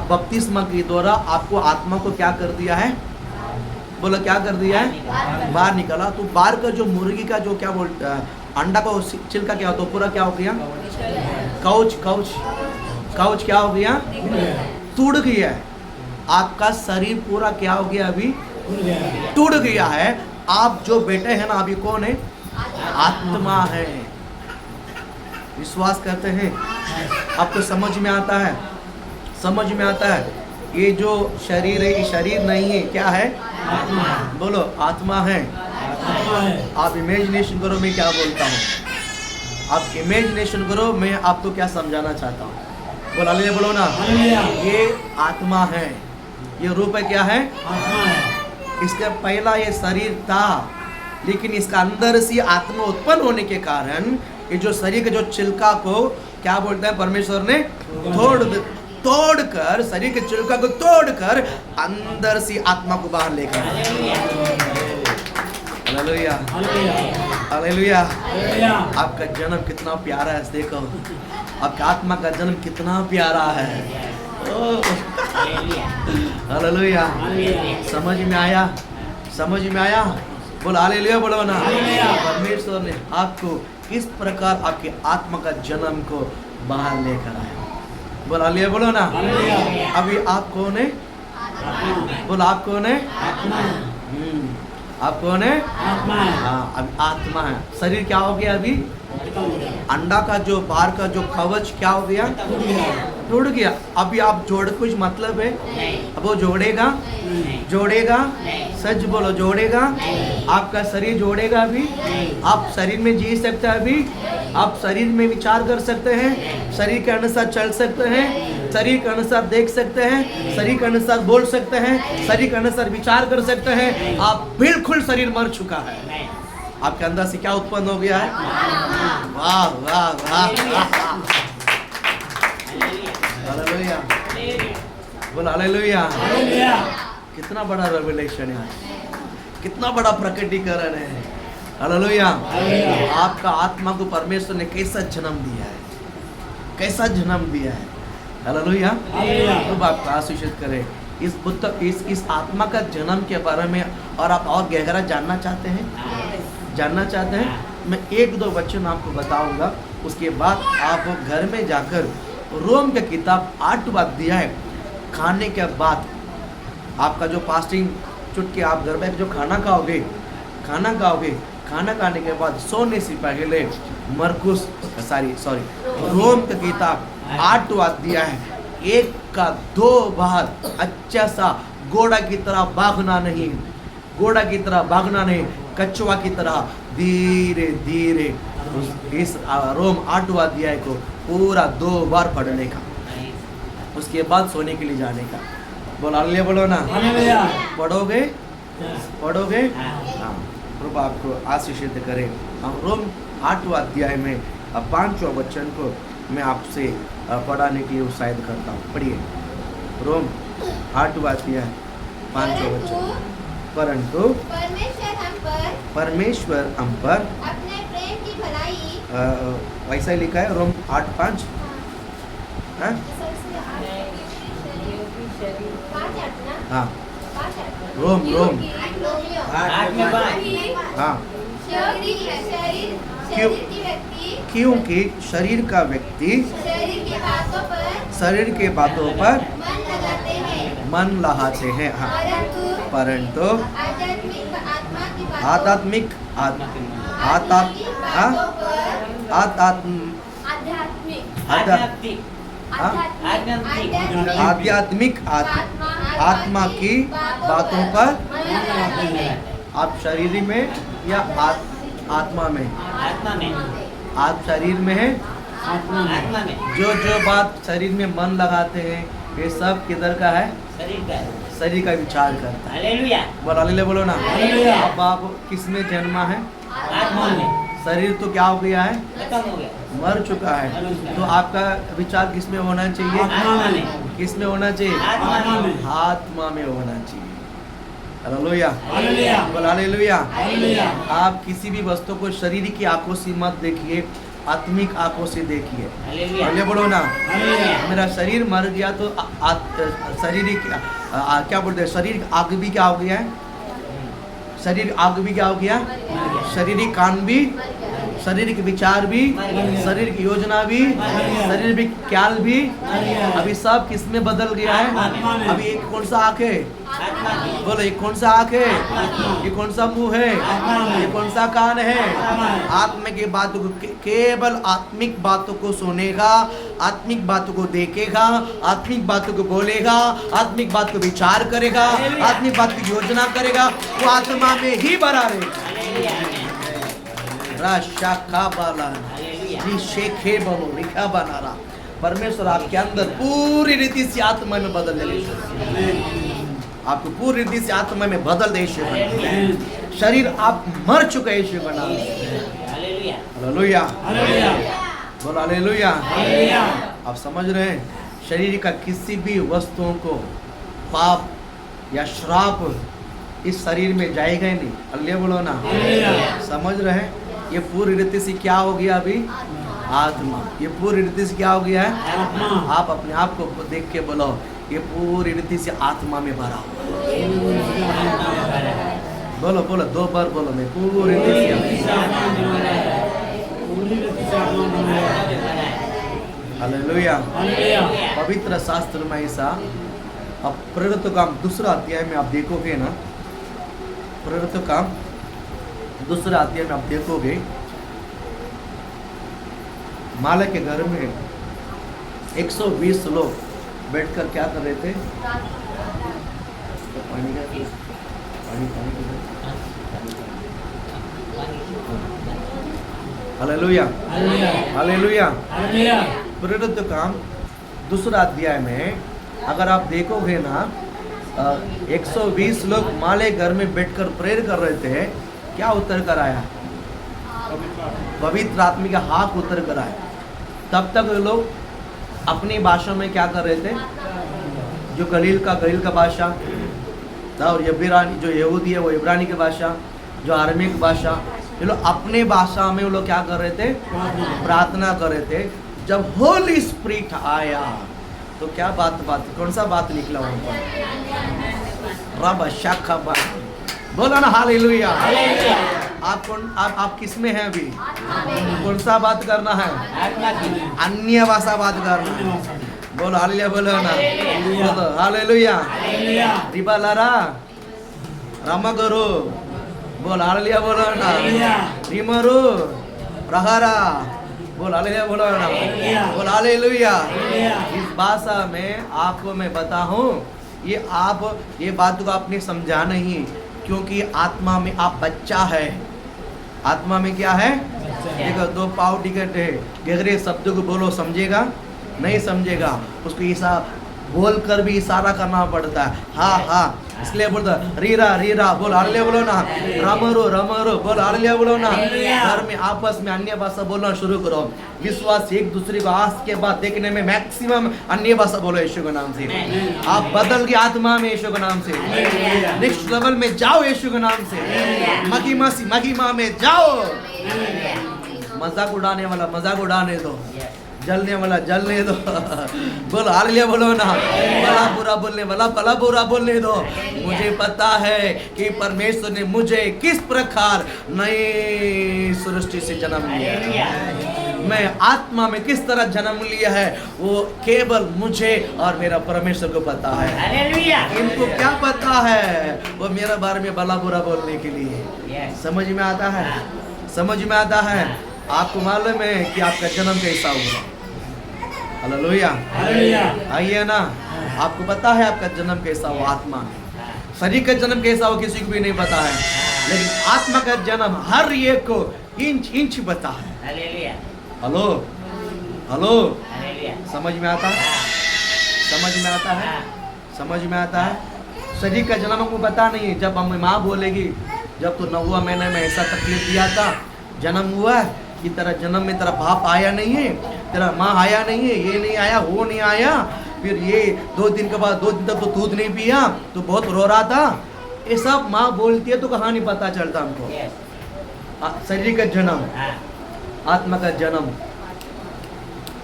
बपतिस्मा के द्वारा आपको आत्मा को क्या कर दिया है? बोलो क्या कर दिया है? बाहर निकाला। तो बाहर का जो मुर्गी का जो क्या बोलता है, अंडा का छिलका क्या होता है, पूरा क्या हो गया? काउच क्या हो गया? टूट गया है। आपका शरीर पूरा क्या हो गया? अभी टूट गया है। आप जो बेटे हैं ना, अभी कौन है? आत्मा है। विश्वास करते हैं? आपको समझ में आता है? समझ में आता है? ये जो शरीर है, ये शरीर नहीं है, क्या है? आत्मा। बोलो आत्मा है। आत्मा है। आप इमेजिनेशन करो, मैं क्या बोलता हूँ। आप इमेजिनेशन करो, मैं आपको क्या समझाना चाहता हूँ। बोलो हालेलुया, बोलो ना। हालेलुया। ये आत्मा है, ये रूप है, क्या है? आत्मा है। इसका पहला ये शरीर था, लेकिन इसका अंदर से आत्मा उत्पन्न होने के कारण ये जो शरीर के जो छिलका को क्या बोलते हैं, परमेश्वर ने तोड़कर, शरीर के छिलका को तोड़कर अंदर से आत्मा को बाहर लेकर आया। Hallelujah, hallelujah. आपका जन्म कितना प्यारा है, देखो आपका आत्मा का जन्म कितना प्यारा है। हालेलुया। समझ में आया? समझ में आया? बोलो हालेलुया, बोलो ना। परमेश्वर ने आपको किस प्रकार आपके आत्मा का जन्म को बाहर लेकर आया। बोलो हालेलुया, बोलो ना। अभी आप कौन है? बोलो आप कौन है? आप कौन है? आत्मा है। हाँ, अभी आत्मा है। शरीर क्या हो गया? अभी अंडा का जो बाहर का जो कवच क्या हो गया? टूट गया। अभी आप जोड़ कुछ मतलब है? अब वो जोड़ेगा? जोड़ेगा? सच बोलो, जोड़ेगा? आपका शरीर जोड़ेगा? अभी आप शरीर में जी सकते हैं? अभी आप शरीर में विचार कर सकते हैं? शरीर के अनुसार चल सकते हैं? शरीर के अनुसार देख सकते हैं? शरीर के अनुसार बोल सकते हैं? शरीर के अनुसार विचार कर सकते हैं? आप बिल्कुल शरीर मर चुका है। आपके अंदर से क्या उत्पन्न हो गया है? वाह वाह वाह। हालेलुया, बोल हालेलुया। कितना बड़ा रेवलेशन है, कितना बड़ा प्रकटीकरण है। हालेलुया। आपका आत्मा को परमेश्वर ने कैसा जन्म दिया है, कैसा जन्म दिया है। हालेलुया। तो आपको आशीषित करे इस आत्मा का जन्म के बारे में। और आप और गहरा जानना चाहते हैं? जानना चाहते हैं? मैं एक दो वचन आपको बताऊंगा, उसके बाद आप घर में जाकर रोम की किताब 8वां अध्याय खाने के बाद आपका जो फास्टिंग छुट के आप घर में जो खाना खाओगे, खाना खाने के बाद सोने से पहले रोम की किताब 8वां अध्याय 1 का 2 बार अच्छा सा घोड़ा की तरह भागना नहीं, कछुआ की तरह धीरे धीरे इस रोम 8वां अध्याय को पूरा 2 बार पढ़ने का, उसके बाद सोने के लिए जाने का। बोलो हालेलुया, बोलो ना। पढ़ोगे? हाँ, प्रभु आपको आशीषित करे। हम रोम 8वां अध्याय में 5वां वचन को मैं आपसे पढ़ाने के लिए उत्साहित करता हूँ। पढ़िए रोम 8वां अध्याय 5वां वचन। परंतु परमेश्वर हम पर अपने प्रेम की भलाई, वैसा ही लिखा है रोम 8:5। हाँ हाँ, रोम हाँ, क्योंकि शरीर का व्यक्ति शरीर के बातों पर मन लगाते हैं। हाँ, परंतु आध्यात्मिक आत्मा की बातों पर। आप शरीर में या आत्मा में? आप शरीर में है? जो बात शरीर में मन लगाते हैं, ये सब किधर का है? शरीर का विचार करता है। बोलो हालेलुया, बोलो ना। अब आप किस में जन्मा है? शरीर तो क्या हो गया है, खत्म हो गया। मर चुका है। तो आपका विचार किस में होना चाहिए, आत्मा में। किस में होना चाहिए, आत्मा में। आत्मा में होना चाहिए। Hallelujah, hallelujah. बोल हालेलुया। हालेलुया। आप किसी भी वस्तु को शरीर की आंखों से मत देखिए, आत्मिक आंखों से देखिए। हालेलुया। पहले बोलो ना, हालेलुया। मेरा शरीर मर गया तो शरीर क्या बोलते हैं, शरीर आग भी क्या हो गया है, शरीर आग भी क्या हो गया, शारीरिक कान भी, शारीरिक विचार भी, शरीर की योजना भी, शरीर भी ख्याल भी, अभी सब किस में बदल गया है। अभी एक कौन सा आँख है, आत्मा की। बोलो एक कौन सा आँख है, ये कौन सा मुंह है, ये कौन सा कान है। आत्मा की बातों को केवल आत्मिक बातों को सुनेगा, आत्मिक बातों को देखेगा, आत्मिक बातों को बोलेगा, आत्मिक बात को विचार करेगा, आत्मिक बात की योजना करेगा, वो आत्मा में ही भरा रहेगा। राशाखा बाला जी शेखे बनो रिखा बनारा, परमेश्वर आपके अंदर पूरी रीति से आत्मा में बदल दे, आपको पूरी रीति से आत्मा में बदल दे। शरीर आप मर चुके हैं यीशु के नाम से। हालेलुया। Hallelujah, hallelujah. बोल हालेलुया। हालेलुया। आप समझ रहे हैं, शरीर का किसी भी वस्तुओं को पाप या श्राप इस शरीर में जाएगा ही नहीं। अल्लाह बोलो ना, हालेलुया। समझ रहे हैं। ये पूरी रीति से क्या हो गया अभी, आत्मा। ये पूरी रीति से क्या हो गया है, आत्मा। आप अपने आप को देख के बोलो, ये पूरी रीति से आत्मा में भरा हुआ। बोलो बोलो, 2 बार बोलो, मैं पूरी रीति से। हालेलुया। हालेलुया। पवित्र शास्त्र में ऐसा, अब प्रेरित काम 2 अध्याय में आप देखोगे ना, प्रेरित काम 2 अध्याय में आप देखोगे, माला के घर में 120 लोग बैठकर क्या कर रहे थे, पानी का पानी हालेलुया, हालेलुया। हालेलुया। हालेलुया। प्रेरित काम 2 अध्याय में अगर आप देखोगे ना, 120 लोग माले घर में बैठकर प्रेयर कर रहे थे। क्या उतर कर आया, पवित्र आत्मा का हाथ उतर कर आया। तब तक लोग अपनी भाषा में क्या कर रहे थे, जो गलील का भाषा था, और इब्रानी जो यहूदी है वो इब्रानी की भाषा, जो अरमिक भाषा, ये लोग अपने भाषा में वो लोग क्या कर रहे थे, प्रार्थना कर रहे थे। जब होली स्पिरिट आया तो क्या बात कौन सा बात निकला वहाँ पर, रब शाखा बात। बोला ना हालेलुया। आप कौन, आप किस में हैं अभी, कौन सा बात करना है, आत्मा की। अन्य भाषा बात करना है। बोलो हालेलुया, बोलो ना, बोलो hallelujah. Hallelujah. Riba Lara Rama करो, बोल हालेलुया, बोलो ना, रिमरो प्रहारा, बोल हालेलुया, बोलो ना, बोल हालेलुया। इस भाषा में आपको मैं बताऊं, ये आप ये बात को आपने समझा नहीं, क्योंकि आत्मा में आप बच्चा है। आत्मा में क्या है, देखो 2 पाव टिकट है, गहरे शब्द को बोलो, समझेगा नहीं समझेगा, उसको ऐसा बोल कर भी इशारा करना पड़ता है। हाँ हाँ, इसलिए बोलता रीरा बोल हालेलुया, बोलो ना, रमरो बोल हालेलुया, बोलो ना। घर में आपस में अन्य भाषा बोलना शुरू करो। विश्वास एक दूसरे को आज के बाद देखने में मैक्सिमम अन्य भाषा बोलो यीशु के नाम से। आप बदल के आत्मा में यीशु के नाम से, नेक्स्ट लेवल में जाओ यीशु के नाम से, महिमा में जाओ। मजाक उड़ाने वाला मजाक उड़ाने दो, जलने वाला जलने दो। बोल हालेलुया, बोलो ना, भला बुरा बोलने वाला भला बुरा बोलने दो। मुझे पता है कि परमेश्वर ने मुझे किस प्रकार नई सृष्टि से जन्म लिया है, मैं आत्मा में किस तरह जन्म लिया है, वो केवल मुझे और मेरा परमेश्वर को पता है। हालेलुया। इनको क्या पता है, वो मेरे बारे में भला बुरा बोलने के लिए। समझ में आता है, समझ में आता है। आपको मालूम है कि आपका जन्म कैसा हुआ। Hallelujah, hallelujah. आइए ना, आपको पता है आपका जन्म कैसा हुआ आत्मा में। शरीर का जन्म कैसा हो किसी को भी नहीं पता है, लेकिन आत्मा का जन्म हर एक को इंच इंच पता है। हालेलुया। Hello hello, hallelujah. समझ में आता है, समझ में आता है, समझ में आता है। शरीर का जन्म हमको पता नहीं है। जब हम माँ बोलेगी जब तो 9वां महीने में ऐसा तकलीफ दिया था, जन्म हुआ है कि तेरा जन्म में तेरा बाप आया नहीं है, तेरा माँ आया नहीं है, ये नहीं आया, वो नहीं आया, फिर ये 2 दिन के बाद 2 दिन तक तो दूध नहीं पिया तो बहुत रो रहा था, ये सब माँ बोलती है तो कहानी पता चलता हमको। Yes. शरीर का जन्म, हाँ, आत्मा का जन्म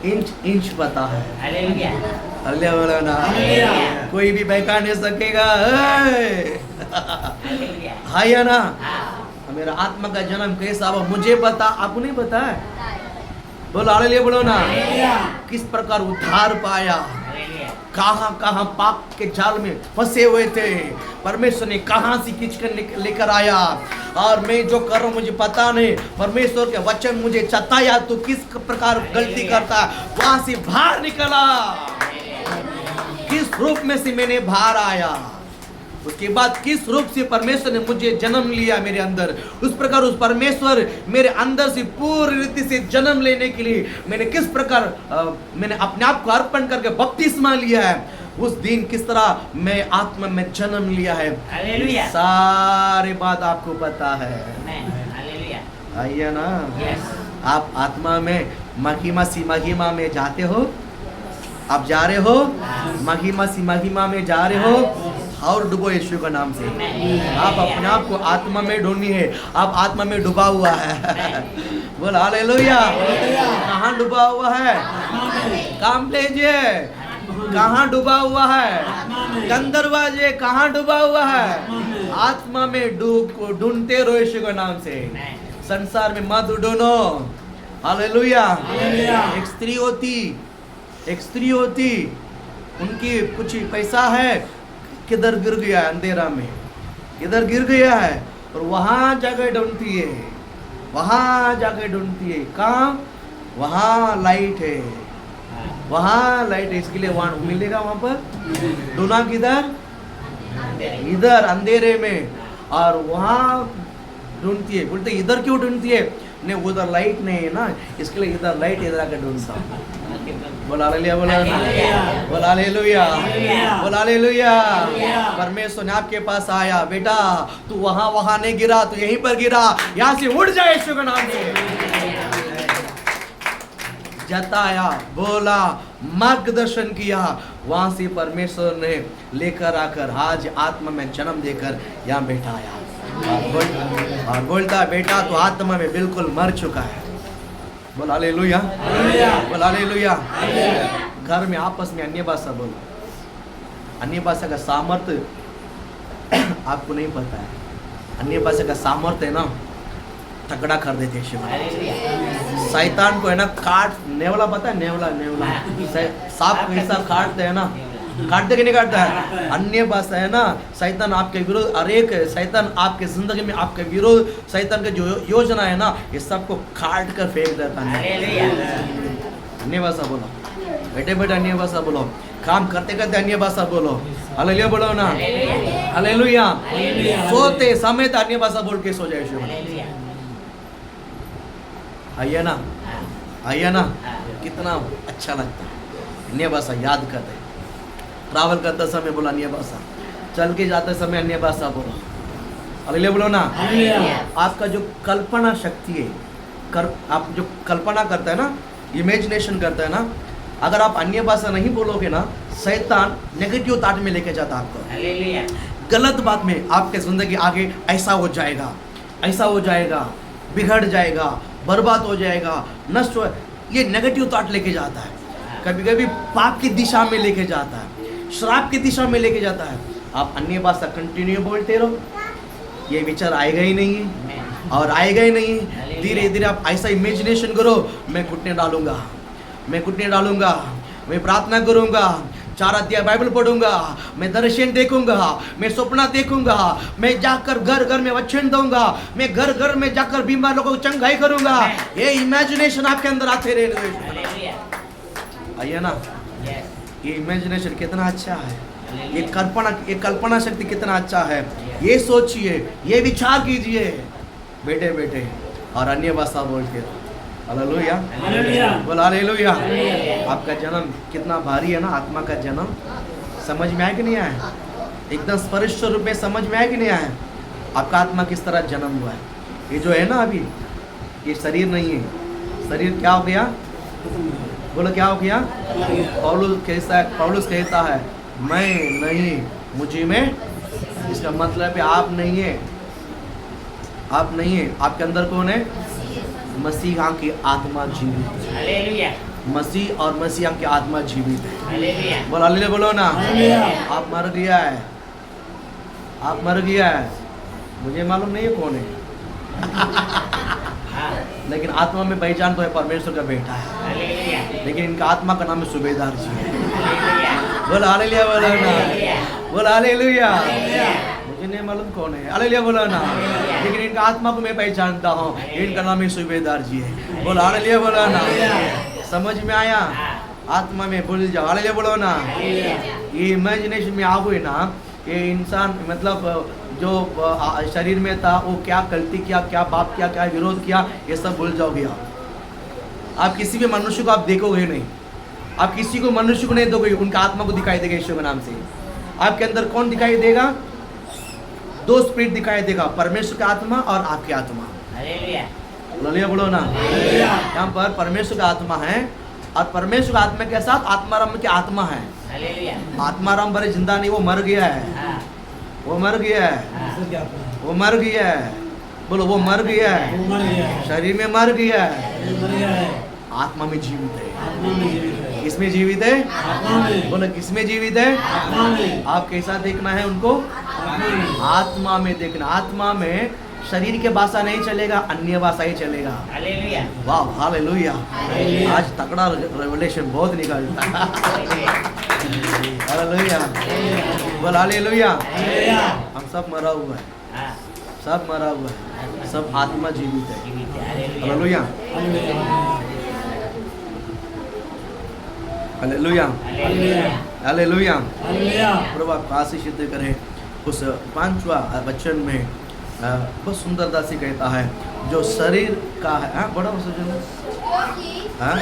इंच इंच पता है। हालेलुया। अल्लाह बोला ना, हालेलुया। कोई भी बहका नहीं सकेगा। हालेलुया। हाँ या ना, हाँ, मेरा आत्मा का जन्म कैसा हुआ मुझे पता, आपको नहीं पता है। बोलो हालेलुया, बोलो ना। हालेलुया। किस प्रकार उद्धार पाया, हालेलुया। कहाँ कहाँ पाप के जाल में फंसे हुए थे, परमेश्वर ने कहाँ से खींच कर लेकर आया, और मैं जो कर रहा हूँ मुझे पता नहीं, परमेश्वर के वचन मुझे चताया तो किस प्रकार गलती करता, वहां से बाहर निकला, किस रूप में से मैंने बाहर आया, उसके बाद किस रूप से परमेश्वर ने मुझे जन्म लिया मेरे अंदर, उस प्रकार उस परमेश्वर मेरे अंदर से पूरी रीति से जन्म लेने के लिए मैंने किस प्रकार मैंने अपने आप को अर्पण करके बपतिस्मा लिया है, उस दिन किस तरह मैं आत्मा में जन्म लिया है, हालेलुया। सारी बात आपको पता है। आमेन। हालेलुया। आइए ना, Yes. आप आत्मा में महिमा सी महिमा में जाते हो, आप जा रहे हो महिमा सी महिमा में जा रहे हो, और डूबो यीशु का नाम से। आप अपने आप को आत्मा में ढूंढनी है, आप आत्मा में डूबा हुआ है। बोल हालेलुया। कहाँ डूबा हुआ है, काम लीजिए, कहाँ डूबा हुआ है, गंदरवाजे कहाँ डूबा हुआ है, आत्मा में ढूंढते रहो यीशु के नाम से, संसार में मत ढूंढो। हालेलुया। एक स्त्री होती, उनकी कुछ पैसा है, किधर गिर गया है, अंधेरा में किधर गिर गया है, और वहां जाकर ढूंढती है, वहां जाकर ढूंढती है, कहाँ, वहां लाइट है, वहां लाइट है, इसके लिए वहां मिलेगा, वहां पर ढूंढना किधर, इधर अंधेरे में, और वहां ढूंढती है। बोलते इधर क्यों ढूंढती है, नहीं उधर लाइट नहीं है ना, इसके लिए इधर लाइट, इधर आकर ढूंढता हूँ। बोला हालेलुया, बोला बोला हालेलुया, बोला हालेलुया। परमेश्वर ने आपके पास आया, बेटा तू वहां नहीं गिरा, तू यहीं पर गिरा, यहाँ से उड़ जाए यीशु के नाम से। जताया, बोला, मार्गदर्शन किया, वहां से परमेश्वर ने लेकर आकर आज आत्मा में जन्म देकर यहाँ बैठाया, और बोलता बेटा तो आत्मा में बिल्कुल मर चुका है। बोला हालेलुया, बोला हालेलुया। घर में आपस में अन्य भाषा बोलो, अन्य भाषा का सामर्थ्य आपको नहीं पता है, अन्य भाषा का सामर्थ्य है ना, तगड़ा कर देते हैं शिव। शैतान को है ना काट, नेवला पता है, नेवला सांप कैसा काटते है ना, काटते कि नहीं काटता है, अन्य भाषा है ना, शैतान आपके विरोध, हर एक शैतान आपके जिंदगी में आपके विरोध, शैतान की जो योजना है ना, ये सबको काट कर फेंक देता है। अन्य भाषा बोलो, बैठे बैठे अन्य भाषा बोलो, काम करते करते अन्य भाषा बोलो, हालेलुया बोलो ना, हालेलुया। सोते समय अन्य भाषा बोल के सो जाए शिव। आइए ना, आइए ना, कितना अच्छा लगता है अन्य भाषा याद करते, ट्रैवल करते समय बोला अन्य भाषा, चल के जाते समय अन्य भाषा बोलो, हालेलुया बोलो ना। आपका जो कल्पना शक्ति है, आप जो कल्पना करता है ना, इमेजिनेशन करता है ना, अगर आप अन्य भाषा नहीं बोलोगे ना, शैतान नेगेटिव थॉट में लेके जाता है आपको, गलत बात में आपके जिंदगी आगे ऐसा हो जाएगा, ऐसा हो जाएगा, बिगड़ जाएगा, बर्बाद हो जाएगा, नष्ट हो, ये नेगेटिव थॉट लेके जाता है, कभी कभी पाप की दिशा में लेके जाता है, श्राप की दिशा में लेके जाता है। आप अन्य भाषा कंटिन्यू बोलते रहो, ये विचार आएगा ही नहीं है, और आएगा ही नहीं है। धीरे धीरे आप ऐसा इमेजिनेशन करो, मैं घुटने डालूंगा, मैं घुटने डालूंगा, मैं प्रार्थना करूंगा, 4 अध्याय बाइबल पढ़ूंगा, मैं दर्शन देखूंगा, मैं सपना देखूंगा, मैं जाकर घर घर में वचन दूंगा, मैं घर घर में जाकर बीमार लोगों को चंगाई करूंगा। ये इमेजिनेशन आपके अंदर आते रहे, आइए ना, ये इमेजिनेशन कितना अच्छा है, ये कल्पना शक्ति कितना अच्छा है, ये सोचिए, ये विचार कीजिए बेटे बेटे, और अन्य भाषा बोलते रहो। हालेलुया, बोला हालेलुया। आपका जन्म कितना भारी है ना, आत्मा का जन्म, समझ में आया कि नहीं आया, एकदम स्पष्ट रूप में समझ में आया कि नहीं आया, आपका आत्मा किस तरह जन्म हुआ है। ये जो है ना अभी ये शरीर नहीं है। शरीर क्या हो गया? बोलो क्या हो गया? पौलुस कहता है मैं नहीं मुझी में। इसका मतलब है आप नहीं है, आप नहीं है। आपके अंदर कौन है? मसीहा की आत्मा जीवित है। हालेलुया, मसीह और मसीहा की आत्मा जीवित है। हालेलुया, बोलो हालेलुया, बोलो ना। हालेलुया। आप मर गया है, आप मर गया है। मुझे मालूम नहीं है कौन है, हाँ, लेकिन आत्मा में पहचान तो है परमेश्वर का बेटा है। हालेलुया, लेकिन इनका आत्मा का नाम है सूबेदार जी है। हालेलुया, बोलो हालेलुया, बोलो ना। हालेलुया, बोलो हालेलुया। हालेलुया, मुझे नहीं मालूम कौन है, हालेलुया बोलो ना। लेकिन इनका आत्मा को मैं पहचानता हूँ, इनका नाम है सूबेदार जी है। बोलो हालेलुया, बोलो ना। समझ में आया? आत्मा में भूल जाओ, हालेलुया बोलो ना। ये इमेजिनेशन में आओगे ना, ये इंसान मतलब जो शरीर में था वो क्या गलती किया, क्या पाप किया, क्या विरोध किया, ये सब भूल जाओगे आप किसी भी मनुष्य को आप देखोगे नहीं, आप किसी को मनुष्य को नहीं देखोगे, उनका आत्मा को दिखाई देगा यीशु के नाम से। आपके अंदर कौन दिखाई देगा? दो स्पिरिट दिखाई देगा, परमेश्वर का आत्मा और आपकी आत्मा। हालेलुया, हालेलुया बोलो ना। यहाँ पर परमेश्वर का आत्मा है और परमेश्वर का आत्मा के साथ आत्माराम की आत्मा है। हालेलुया, आत्माराम बड़े जिंदा नहीं, वो मर गया है, हाँ, वो मर गया है, हाँ, वो मर गया है। बोलो वो मर गया है, शरीर में मर गया है, आत्मा में जीवित है। किसमें जीवित है? बोलो किसमें जीवित है? आप कैसा देखना है उनको? आत्मा में देखना। आत्मा में शरीर के भाषा नहीं चलेगा, अन्य भाषा ही चलेगा। हालेलुया, वाह हालेलुया। आज तगड़ा रेवलेशन बहुत निकालता है। हालेलुया, बोल हालेलुया। हम सब मरा हुआ है, हाँ, सब मरा हुआ है, सब आत्मा जीवित है। जीवित है, हालेलुया, हालेलुया, हालेलुया, हालेलुया। प्रभु आपको आशीष करे। उस 5वां वचन में बहुत सुंदरता से कहता है जो शरीर का है। हाँ बड़ा वचन है। क्योंकि हाँ?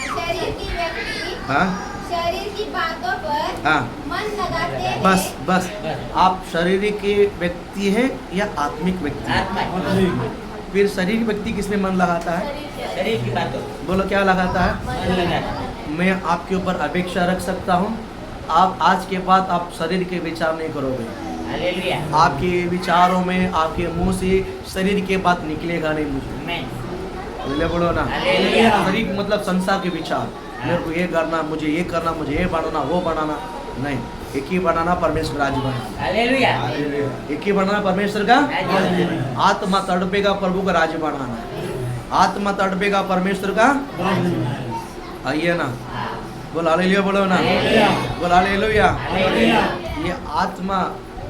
शरीर की व्यक्ति हाँ शरीर की बातों पर हाँ, मन लगाते हैं। बस आप शारीरिक के व्यक्ति है या आत्मिक व्यक्ति है? आत्मा, फिर शारीरिक व्यक्ति किसमें मन लगाता है? शरीर की बातों, बोलो क्या लगाता है? मन लगाता, मैं आपके ऊपर अपेक्षा रख सकता हूँ, आप आज के बाद आप शरीर के विचार नहीं करोगे। हालेलुया, आपके विचारों में आपके मुंह से शरीर के बात निकलेगा नहीं। मुझे आमेन, बोले बोलो ना। हालेलुया। शरीर मतलब संसार के विचार, मेरे को ये करना, मुझे ये करना, मुझे ये बनाना, वो बनाना नहीं। एक ही बनाना, परमेश्वर राज्य बनाना। हालेलुया, एक ही बनाना, परमेश्वर का राज्य। आत्मा तड़पेगा, प्रभु का राज्य बनाना। आत्मा तड़पेगा, परमेश्वर का। आइए ना, हाँ, बोल हालेलुया, बोलो ना। हालेलुया। बोल हालेलुया। हालेलुया, ये आत्मा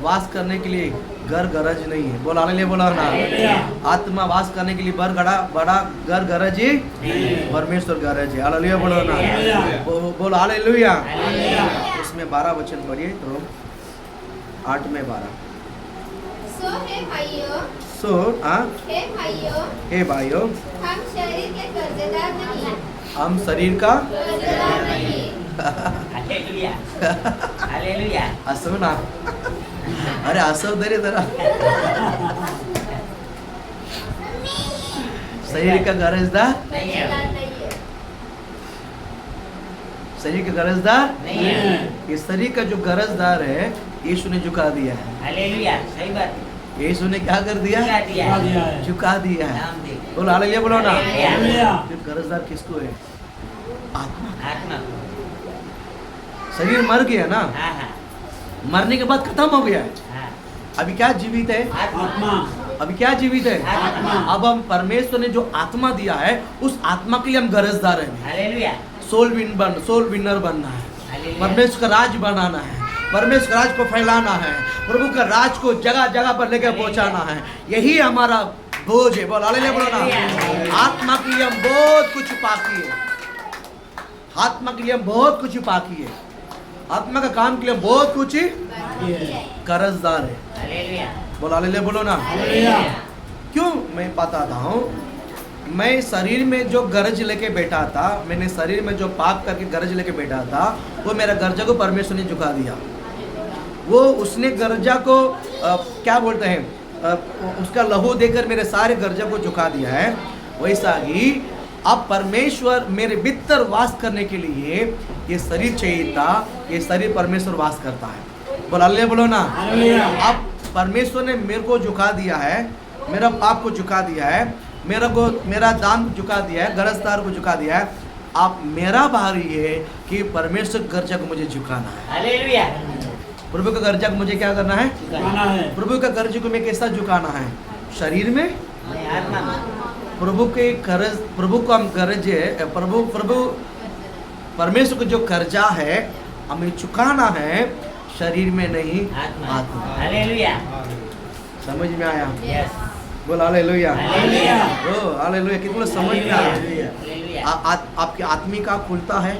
वास करने के लिए घर गरज नहीं है। बोल हालेलुया, बोलो ना। हालेलुया। आत्मा वास करने के लिए बड़ा घर गरज ही परमेश्वर गरज है। हालेलुया, बोलो ना। बोल हालेलुया। हालेलुया। उसमें 12 वचन पढ़िए तो 8 में 12। सो हे भाइयों, हे भाइयों, हम शरीर के कर्जदार नहीं, हम शरीर का कर्जदार नहीं। हालेलुया, हालेलुया, असो ना। अरे असो दे रे जरा। शरीर का गरजदार, नहीं है, शरीर का गरजदार नहीं है, ये शरीर का जो गरजदार है यीशु ने झुका दिया है। हालेलुया, सही बात, यीशु ने क्या कर दिया? झुका दिया है, झुका दिया है। नाम दे, बोलो हालेलुया, बोलो ना। हालेलुया। फिर गरजदार किसको है? आत्मा। आत्मा, शरीर मर गया ना, हाँ, हाँ, मरने के बाद खत्म हो गया है। हाँ, अभी क्या जीवित है? आत्मा, अभी क्या जीवित है? आत्मा, अब हम परमेश्वर ने जो आत्मा दिया है उस आत्मा के लिए हम गरजदार हैं। हालेलुया, सोल विनर बनना है, हालेलुया, परमेश्वर का राज बनाना है, परमेश्वर राज को फैलाना है, प्रभु का राज को जगह जगह पर लेकर पहुंचाना है। यही हमारा बोझ है। बोल हालेलुया, बोलो ना। आत्मा के लिए हम बहुत कुछ बाकी है। आत्मा के लिए हम बहुत कुछ बाकी है। आत्मा का काम के लिए हम बहुत कुछ कर्जदार है। हालेलुया, बोल हालेलुया, बोलो ना। क्यों मैं बताता हूँ, मैं शरीर में जो गरज लेके बैठा था, मैंने शरीर में जो पाप करके गरज लेके बैठा था, वो मेरा गर्जा को परमेश्वर ने झुका दिया। वो उसने गर्जा को क्या बोलते हैं, उसका लहू देकर मेरे सारे गर्जा को झुका दिया है। वैसा ही अब परमेश्वर मेरे भीतर वास करने के लिए ये शरीर चाहिए था, ये शरीर परमेश्वर वास करता है। बोल हालेलुया बोलो ना। हालेलुया। अब परमेश्वर ने मेरे को झुका दिया है, मेरा पाप को झुका दिया है, मेरा दान को झुका दिया है, गरजदार को झुका दिया है। अब मेरा भारी है कि परमेश्वर का कर्जा को मुझे झुकाना है। हालेलुया। प्रभु का कर्जा को मुझे क्या करना है? गाना है। प्रभु का कर्ज को मैं कैसा झुकाना है? शरीर में, नहीं, आत्मा में। प्रभु के कर्ज, प्रभु को हम कर्ज है, प्रभु परमेश्वर को जो कर्जा है हमें चुकाना है, शरीर में नहीं, आत्मा। हालेलुया। समझ में आया? यस। बोल हालेलुया। हालेलुया। ओ हालेलुया। कितना समझ में आया? हालेलुया। आपकी आत्मिक आँख खुलता है।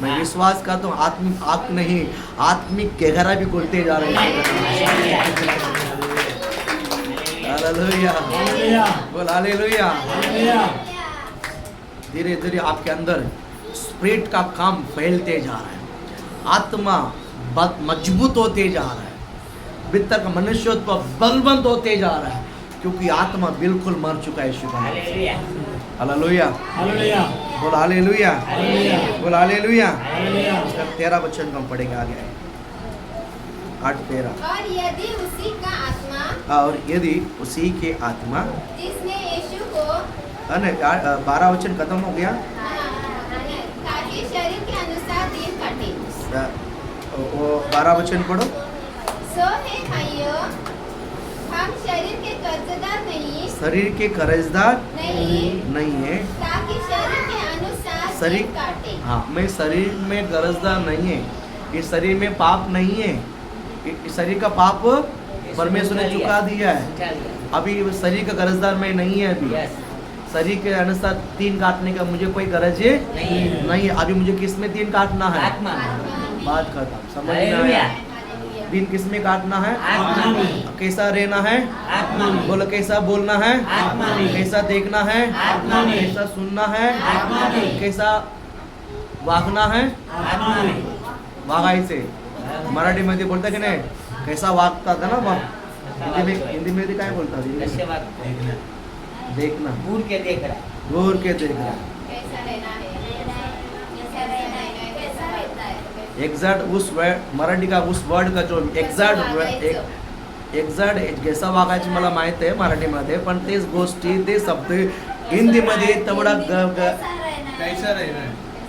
मैं विश्वास करता हूँ आत्मिक आँख नहीं, आत्मिक गहरा भी खुलते जा रहे हैं। हालेलुया। हालेलुया। बोल हालेलुया। हालेलुया। धीरे धीरे आपके अंदर स्पिरिट का काम फैलते जा रहा है, आत्मा मजबूत होते जा रहा है, भीतर का मनुष्यत्व बलवंत होते जा रहा है, क्योंकि आत्मा बिल्कुल मर चुका है यीशु का नाम। हालेलुया। हालेलुया। हालेलुया। बोल हालेलुया। हालेलुया। बोल हालेलुया। हालेलुया। इसका 13 वचन हम पढ़ेंगे आगे, 8:13। और यदि उसी का आत्मा और यदि उसी के आत्मा, जिसने यीशु को 12 वचन खत्म हो गया। ताकि शरीर के अनुसार दिन काटे। वो 12 वचन पढ़ो। सो हे भाइयों, हम शरीर के कर्जदार नहीं, शरीर के कर्जदार नहीं, नहीं है, ताकि शरीर के अनुसार शरीर, दिन काटे। हाँ, मैं शरीर में कर्जदार नहीं है, इस शरीर में पाप नहीं है, इस शरीर का पाप परमेश्वर ने चुका दिया है। अभी शरीर का कर्जदार मैं नहीं है, अभी यस। शरीर के अनुसार तीन काटने का मुझे कोई गरज है नहीं। नहीं है। अभी मुझे किस में तीन काटना है? आत्मा में। बात खत्म। समझ में हालेलुया। आया? दिन किस में काटना है? आत्मा में। कैसा रहना है? आत्मा में। बोलो कैसा बोलना है? आत्मा में। कैसा देखना है? आत्मा में। कैसा सुनना है? आत्मा में। कैसा वागना है? आत्मा में। वागायचे मराठी मध्ये बोलता की नाही? कैसा वागता था ना मग हिंदी मध्ये काय बोलतात? कैसे बात देखना, घूर के देख रहा है। घूर के देखना। कैसा रहना है, कैसा रहना है, कैसा रहता है। एग्जैक्ट उस मराठी का उस वर्ड का जो एक्झॅक्ट जैसा वागायची मला माहित आहे मराठीमध्ये, पण तेच गोष्टी ते शब्द हिंदीमध्ये तेवढा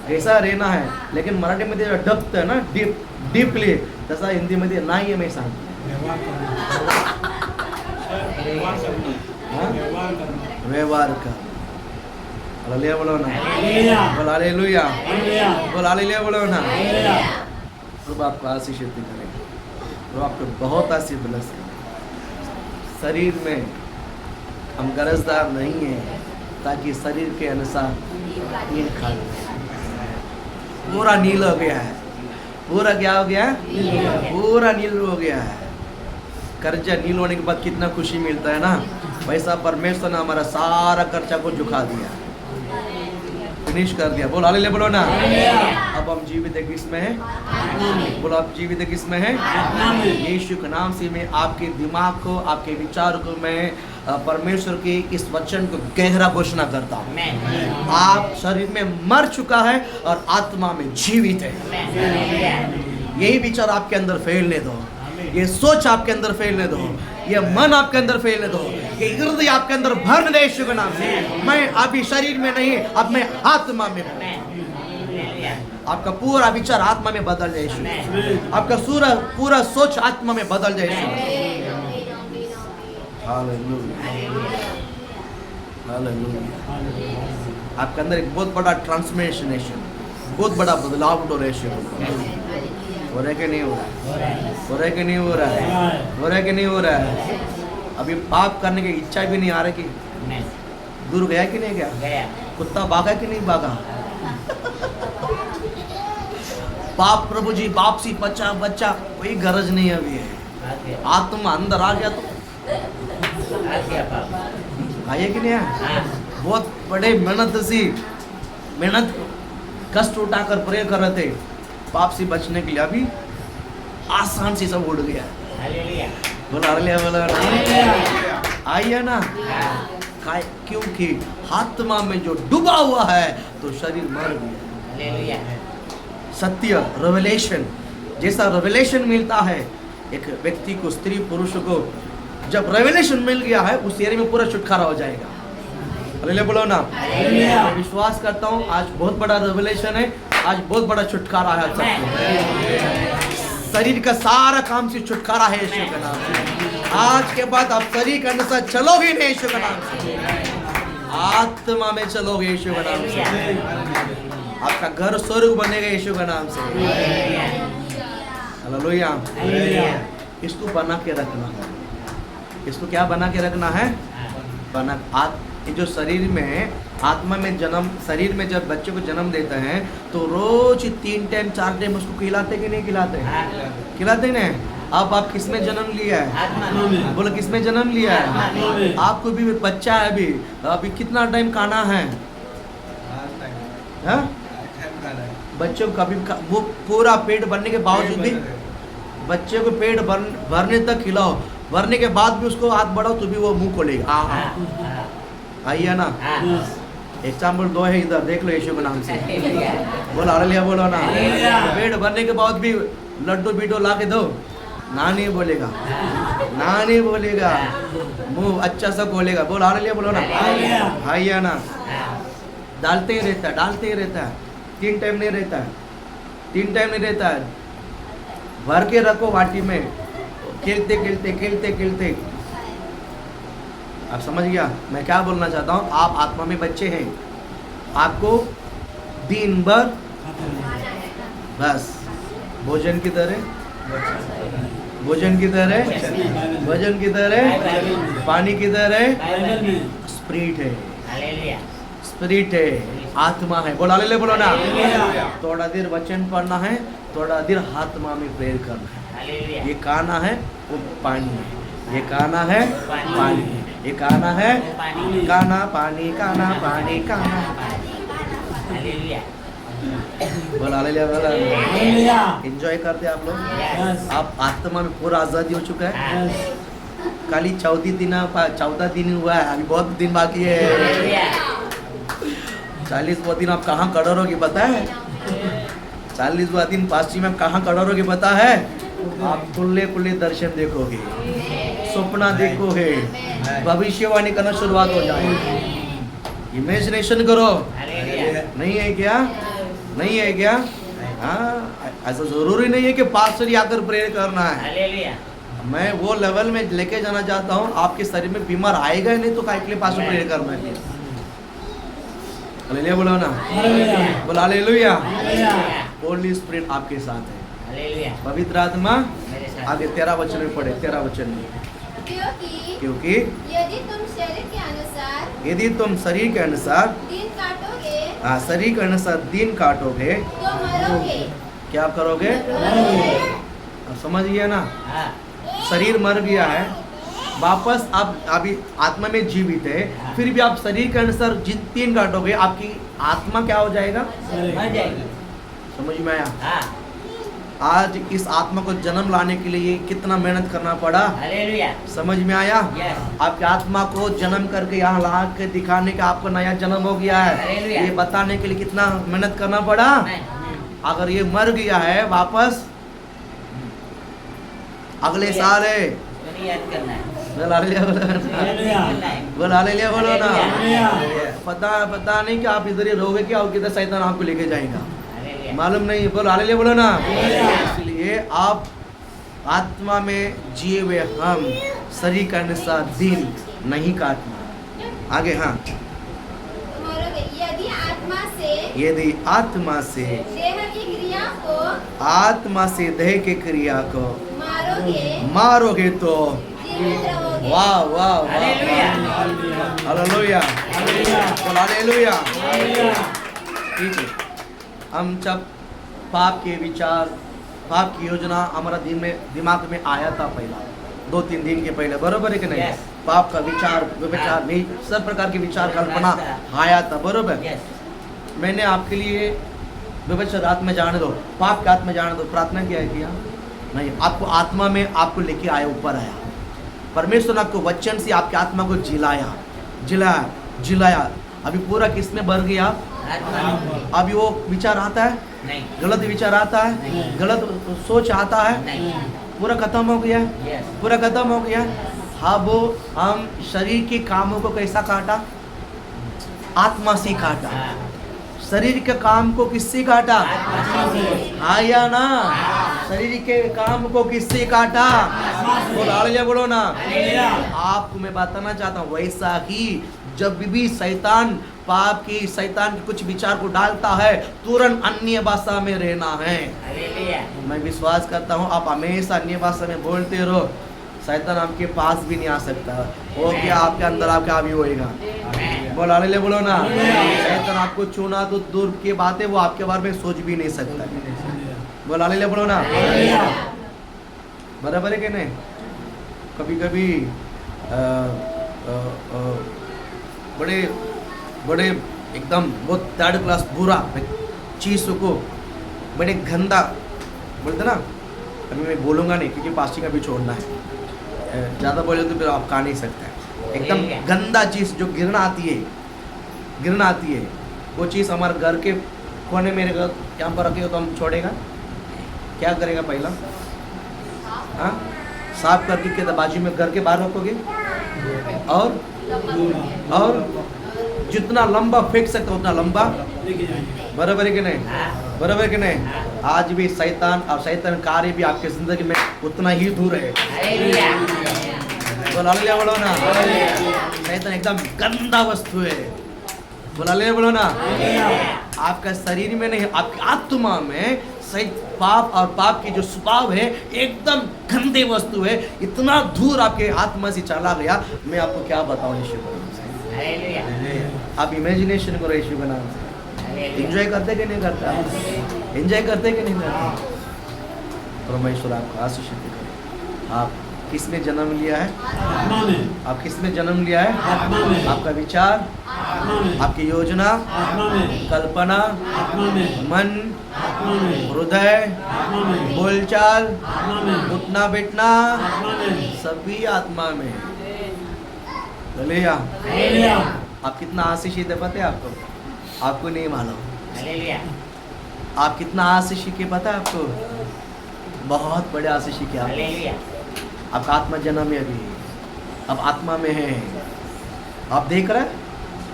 कैसा रहना है, लेकिन मराठीमध्ये डप्त है ना, डीपली, तसा हिंदीमध्ये नाही आहे. मी सांगतो व्यवहार का। हालेलुया बोलो ना। हालेलुया। बोल हालेलुया। हालेलुया। बोल हालेलुया बोलो ना। हालेलुया। प्रभु आपको आशीष करें, प्रभु आपको बहुत आशीष ब्लेस करें। शरीर में हम गरजदार नहीं है, ताकि शरीर के अनुसार नील खा लें। पूरा नील हो गया है, पूरा क्या हो गया? पूरा नील हो गया है। कर्जा नील होने के बाद कितना खुशी मिलता है ना, वैसा परमेश्वर ने हमारा सारा कर्जा को झुका दिया, फिनिश कर दिया। बोल हालेलुया बोलो ना। अब हम जीवित है किस में है? बोलो आप जीवित है किस में है? आत्मा में। यीशु के नाम से मैं आपके दिमाग को, आपके विचार को मैं परमेश्वर के इस वचन को गहरा घोषणा करता हूँ। आमेन। आप शरीर में मर चुका है और आत्मा में जीवित है। आमेन। यही विचार आपके अंदर फैलने दो, ये सोच आपके अंदर फैलने दो, ये मन आपके अंदर फैलने दो, ये हृदय आपके अंदर भरने दे यीशु के नाम से। मैं अभी शरीर में नहीं, अब मैं आत्मा में हूँ। आपका पूरा विचार आत्मा में बदल जाए यीशु, आपका पूरा सोच आत्मा में बदल जाए यीशु। Hallelujah, hallelujah. आपके अंदर एक बहुत बड़ा ट्रांसफॉर्मेशन, बहुत बड़ा बदलाव हो रहा है यीशु। हो रहा है कि नहीं हो रहा है? हो रहा है कि नहीं हो रहा है? हो रहा है कि नहीं हो रहा है? अभी पाप करने की इच्छा भी नहीं आ रही कि दूर गया कि नहीं गया? गया। कुत्ता भागा कि नहीं भागा? पाप प्रभु जी बाप सी बच्चा बच्चा कोई गरज नहीं अभी है। आत्मा अंदर आ गया तो आइए कि नहीं है? बहुत बड़े मेहनत कष्ट उठाकर प्रे कर रहे थे पाप से बचने के लिए, अभी आसान से सब उड़ गया। हालेलुया। बोला हालेलुया बोला। आइए ना, क्योंकि आत्मा में जो डूबा हुआ है तो शरीर मर गया। हालेलुया। सत्य रेवलेशन, जैसा रेवलेशन मिलता है एक व्यक्ति को, स्त्री पुरुष को, जब रेवलेशन मिल गया है उस एरिया में पूरा छुटकारा हो जाएगा। हालेलुया बोलो ना। हालेलुया। मैं विश्वास करता हूँ आज बहुत बड़ा रेवलेशन है, आज बहुत बड़ा छुटकारा है सबको। शरीर का सारा काम से छुटकारा है यीशु के नाम से। आज के बाद आप शरीर के अनुसार चलोगे नहीं यीशु के नाम से, आत्मा में चलोगे यीशु के नाम से। आपका घर स्वर्ग बनेगा यीशु के नाम से। हालेलुया। हालेलुया। इसको बना के रखना है। इसको क्या बना के रखना है? बना ये जो शरीर में, आत्मा में जन्म, शरीर में जब बच्चे को जन्म देते हैं तो रोज 3 टाइम 4 टाइम उसको खिलाते कि नहीं खिलाते? खिलाते ना। अब आप किस में जन्म लिया है? आत्मा में। बोलो किस में जन्म लिया है? आत्मा में। आपको भी बच्चा है अभी कितना टाइम खाना है? हाँ? बच्चे को कभी वो पूरा पेट भरने के बावजूद भी बच्चे को पेट भरने तक खिलाओ, भरने के बाद भी उसको हाथ बढ़ाओ तो भी वो मुंह खोलेगा। आइए ना। एग्जाम्पल 2 है इधर, देख लो यीशु के नाम से। बोलो हालेलुया बोलो ना। हालेलुया। पेट भरने के बाद भी लड्डू बीडो ला के दो, ना नहीं बोलेगा, ना नहीं बोलेगा, मुंह अच्छा सा खोलेगा। बोलो हालेलुया बोलो ना। हालेलुया। आइए ना। डालते ही रहता है, डालते ही रहता है। 3 टाइम नहीं रहता है, 3 टाइम नहीं रहता है। भर के रखो वाटी में, खेलते खेलते खेलते खेलते। आप समझ गया मैं क्या बोलना चाहता हूँ? आप आत्मा में बच्चे हैं, आपको दिन भर बस भोजन की तरह, भोजन की तरह, भोजन की तरह, पानी की तरह बाइबल में। स्पिरिट है, हालेलुया। स्पिरिट है, आत्मा है। बोला ले बोलो ना। हालेलुया। थोड़ा देर वचन पढ़ना है, थोड़ा देर आत्मा में प्रेयर करना है। हालेलुया। ये खाना है वो पानी है, ये खाना है पानी है, ये खाना है खाना पानी, खाना पानी, खाना। हालेलुया। बोला हालेलुया बोला। हालेलुया। एंजॉय करते हैं आप लोग। यस। आप आत्मा में पूरा आजादी हो चुका है। यस। खाली 14 दिन हुआ है, अभी बहुत दिन बाकी है। हालेलुया। 40वां दिन आप कहाँ करोगे पता है? 40वां दिन पास्टी में आप कहाँ करोगे पता है? आप खुले खुले दर्शन देखोगे, सपना देखोगे, भविष्यवाणी करना शुरुआत हो जाएगी। इमेजिनेशन करो। हालेलुया। नहीं है क्या? नहीं है क्या? हाँ, ऐसा जरूरी नहीं है कि पास्टर ही आकर प्रेयर करना है। हालेलुया। मैं वो लेवल में लेके जाना चाहता हूँ, आपके शरीर में बीमार आएगा ही नहीं तो काय के लिए पास्टर प्रेयर करना है? हालेलुया बोलो ना। हालेलुया। बोलो हालेलुया। हालेलुया। होली स्पिरिट आपके साथ है, हालेलुया। पवित्र आत्मा। मेरे साथ। आगे 13 वचन में पढ़े, 13 वचन में। क्योंकि यदि तुम शरीर के अनुसार यदि तुम शरीर के अनुसार, दिन काटोगे शरीर के अनुसार दिन काटोगे तो मरोगे। क्या करोगे? अब समझ गया ना? हाँ। शरीर मर गया है, वापस आप अभी आत्मा में जीवित है, फिर भी आप शरीर के अनुसार जिन दिन काटोगे आपकी आत्मा क्या हो जाएगा? मर जाएगी। समझ में आया? हाँ। आज इस आत्मा को जन्म लाने के लिए कितना मेहनत करना पड़ा? हालेलुया। समझ में आया? यस। आपकी आत्मा को जन्म करके यहाँ ला के दिखाने का आपको नया जन्म हो गया है, हालेलुया। ये बताने के लिए कितना मेहनत करना पड़ा? अगर ये मर गया है वापस अगले साल है। उसको याद करना है। बोल हालेलुया बोलो ना। हालेलुया। बोल हालेलुया बोलो ना। हालेलुया। पता नहीं कि आप इधर ही रहोगे क्या और किधर शैतान आपको लेके जाएगा, हालेलुया। मालूम नहीं। बोल हालेलुया बोलो ना। हालेलुया। इसलिए आप आत्मा में जिए हुए हम शरीर के अनुसार दिन नहीं काटना। आगे हाँ, मरोगे। यदि आत्मा से यदि आत्मा से देह की क्रिया को आत्मा से देह के क्रिया को मारोगे मारोगे तो जीवित रहोगे। वाह वाह वाह हालेलुया। Hallelujah hallelujah. बोल हालेलुया। हालेलुया। ठीक है, हम जब पाप के विचार, पाप की योजना हमारा दिमाग में आया था पहला 2-3 दिन के पहले, बरोबर है कि नहीं? Yes. पाप का विचार, विचार नहीं, सब प्रकार के विचार कल्पना आया था, बरोबर? यस। मैंने आपके लिए विवच रात में जाने दो, पाप के हाथ में जाने दो, प्रार्थना किया है किया नहीं? आपको आत्मा में आपको लेके आया, ऊपर आया परमेश्वर ने, आपको वचन से आपकी आत्मा को जिलाया, जिलाया जिलाया। अभी पूरा किस में भर गया? आत्मा में। अभी वो विचार आता है, नहीं। गलत विचार आता है, नहीं। गलत सोच आता है, नहीं। पूरा खत्म हो गया, यस। पूरा खत्म हो गया। अब हम शरीर के कामों को कैसा काटा? आत्मा से काटा। हाँ। शरीर के काम को किससे काटा? आत्मा से। हाँ या ना? शरीर के काम को किससे काटा? बोलो ना। हालेलुया। आपको मैं बताना चाहता हूँ, वैसा ही जब भी शैतान शैतान कुछ विचार को डालता है, तुरंत अन्य भाषा में रहना है। हालेलुया। मैं विश्वास करता हूँ आप हमेशा अन्य भाषा में बोलते रहो, शैतान आपके पास भी नहीं आ सकता। वो क्या आपके अंदर आपका हावी होएगा। आमेन। बोलो हालेलुया, बोलो ना। शैतान आपको चुना तो दूर की बात है, वो आपके बारे में सोच भी नहीं सकता। बोलो हालेलुया, बोलो ना। हालेलुया। बराबर है कि नहीं? कभी कभी बड़े बड़े एकदम बहुत थर्ड क्लास बुरा चीज़ों को बड़े गंदा बोलते ना, अभी मैं बोलूँगा नहीं क्योंकि पास्टिंग अभी छोड़ना है, ज़्यादा बोले तो फिर आप खा नहीं सकते। एकदम गंदा चीज़ जो घृणा आती है, वो चीज़ हमारे घर के कोने में यहाँ पर रखे हो तो हम छोड़ेगा? क्या करेगा पहला? हाँ, साफ करके के बाजू में घर के बाहर रखोगे, और जितना लंबा फेंक सकते उतना लंबा। बराबर है कि नहीं? हाँ। बराबर है कि नहीं? आज भी शैतान और शैतान कार्य भी आपके जिंदगी में उतना ही दूर है। हालेलुया। बोलो हालेलुया, बोलो ना। शैतान एकदम गंदा वस्तु है। बोलो हालेलुया, बोलो ना। आपका शरीर में नहीं, आपकी आत्मा में पाप और पाप की जो स्वभाव है एकदम गंदे वस्तु है, इतना दूर आपके आत्मा से चला गया। मैं आपको क्या बताऊं यीशु के नाम से। हालेलुया। आप इमेजिनेशन करो यीशु के नाम से। हालेलुया। एंजॉय करते कि नहीं करते आप? एंजॉय करते कि नहीं करते? परमेश्वर आपको आशीष करे। आप किस में जन्म लिया है? आत्मा में। आप किस में जन्म लिया है? आत्मा में। आपका विचार, आत्मा में। आपकी योजना, आत्मा में। कल्पना, आत्मा में। मन, आत्मा में। हृदय, आत्मा में। बोलचाल, आत्मा में। उठना बैठना, आत्मा में। सभी आत्मा में। हालेलुया। हालेलुया। आप कितना आशीषित है पता है आपको? आपको नहीं मालूम। हालेलुया। आप कितना आशीषित है पता है आपको? बहुत बड़े आशीषित है आप। हालेलुया। आपका आत्मा जन्म में अभी, अब आत्मा में है। आप देख रहे हैं?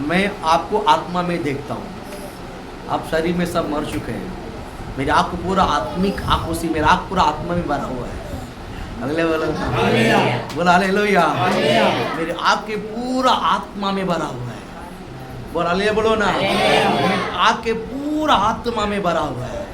मैं आपको आत्मा में देखता हूँ। आप शरीर में सब मर चुके हैं। मेरी आँख पूरा आत्मिक आँखों से, मेरा आँख पूरा आत्मा में भरा हुआ है। हालेलुया। बोला हालेलुया। हालेलुया। मेरे आँख के पूरा आत्मा में भरा हुआ है। बोला हालेलुया, बोलो ना। हालेलुया। मेरे आँख के पूरा आत्मा में भरा हुआ है।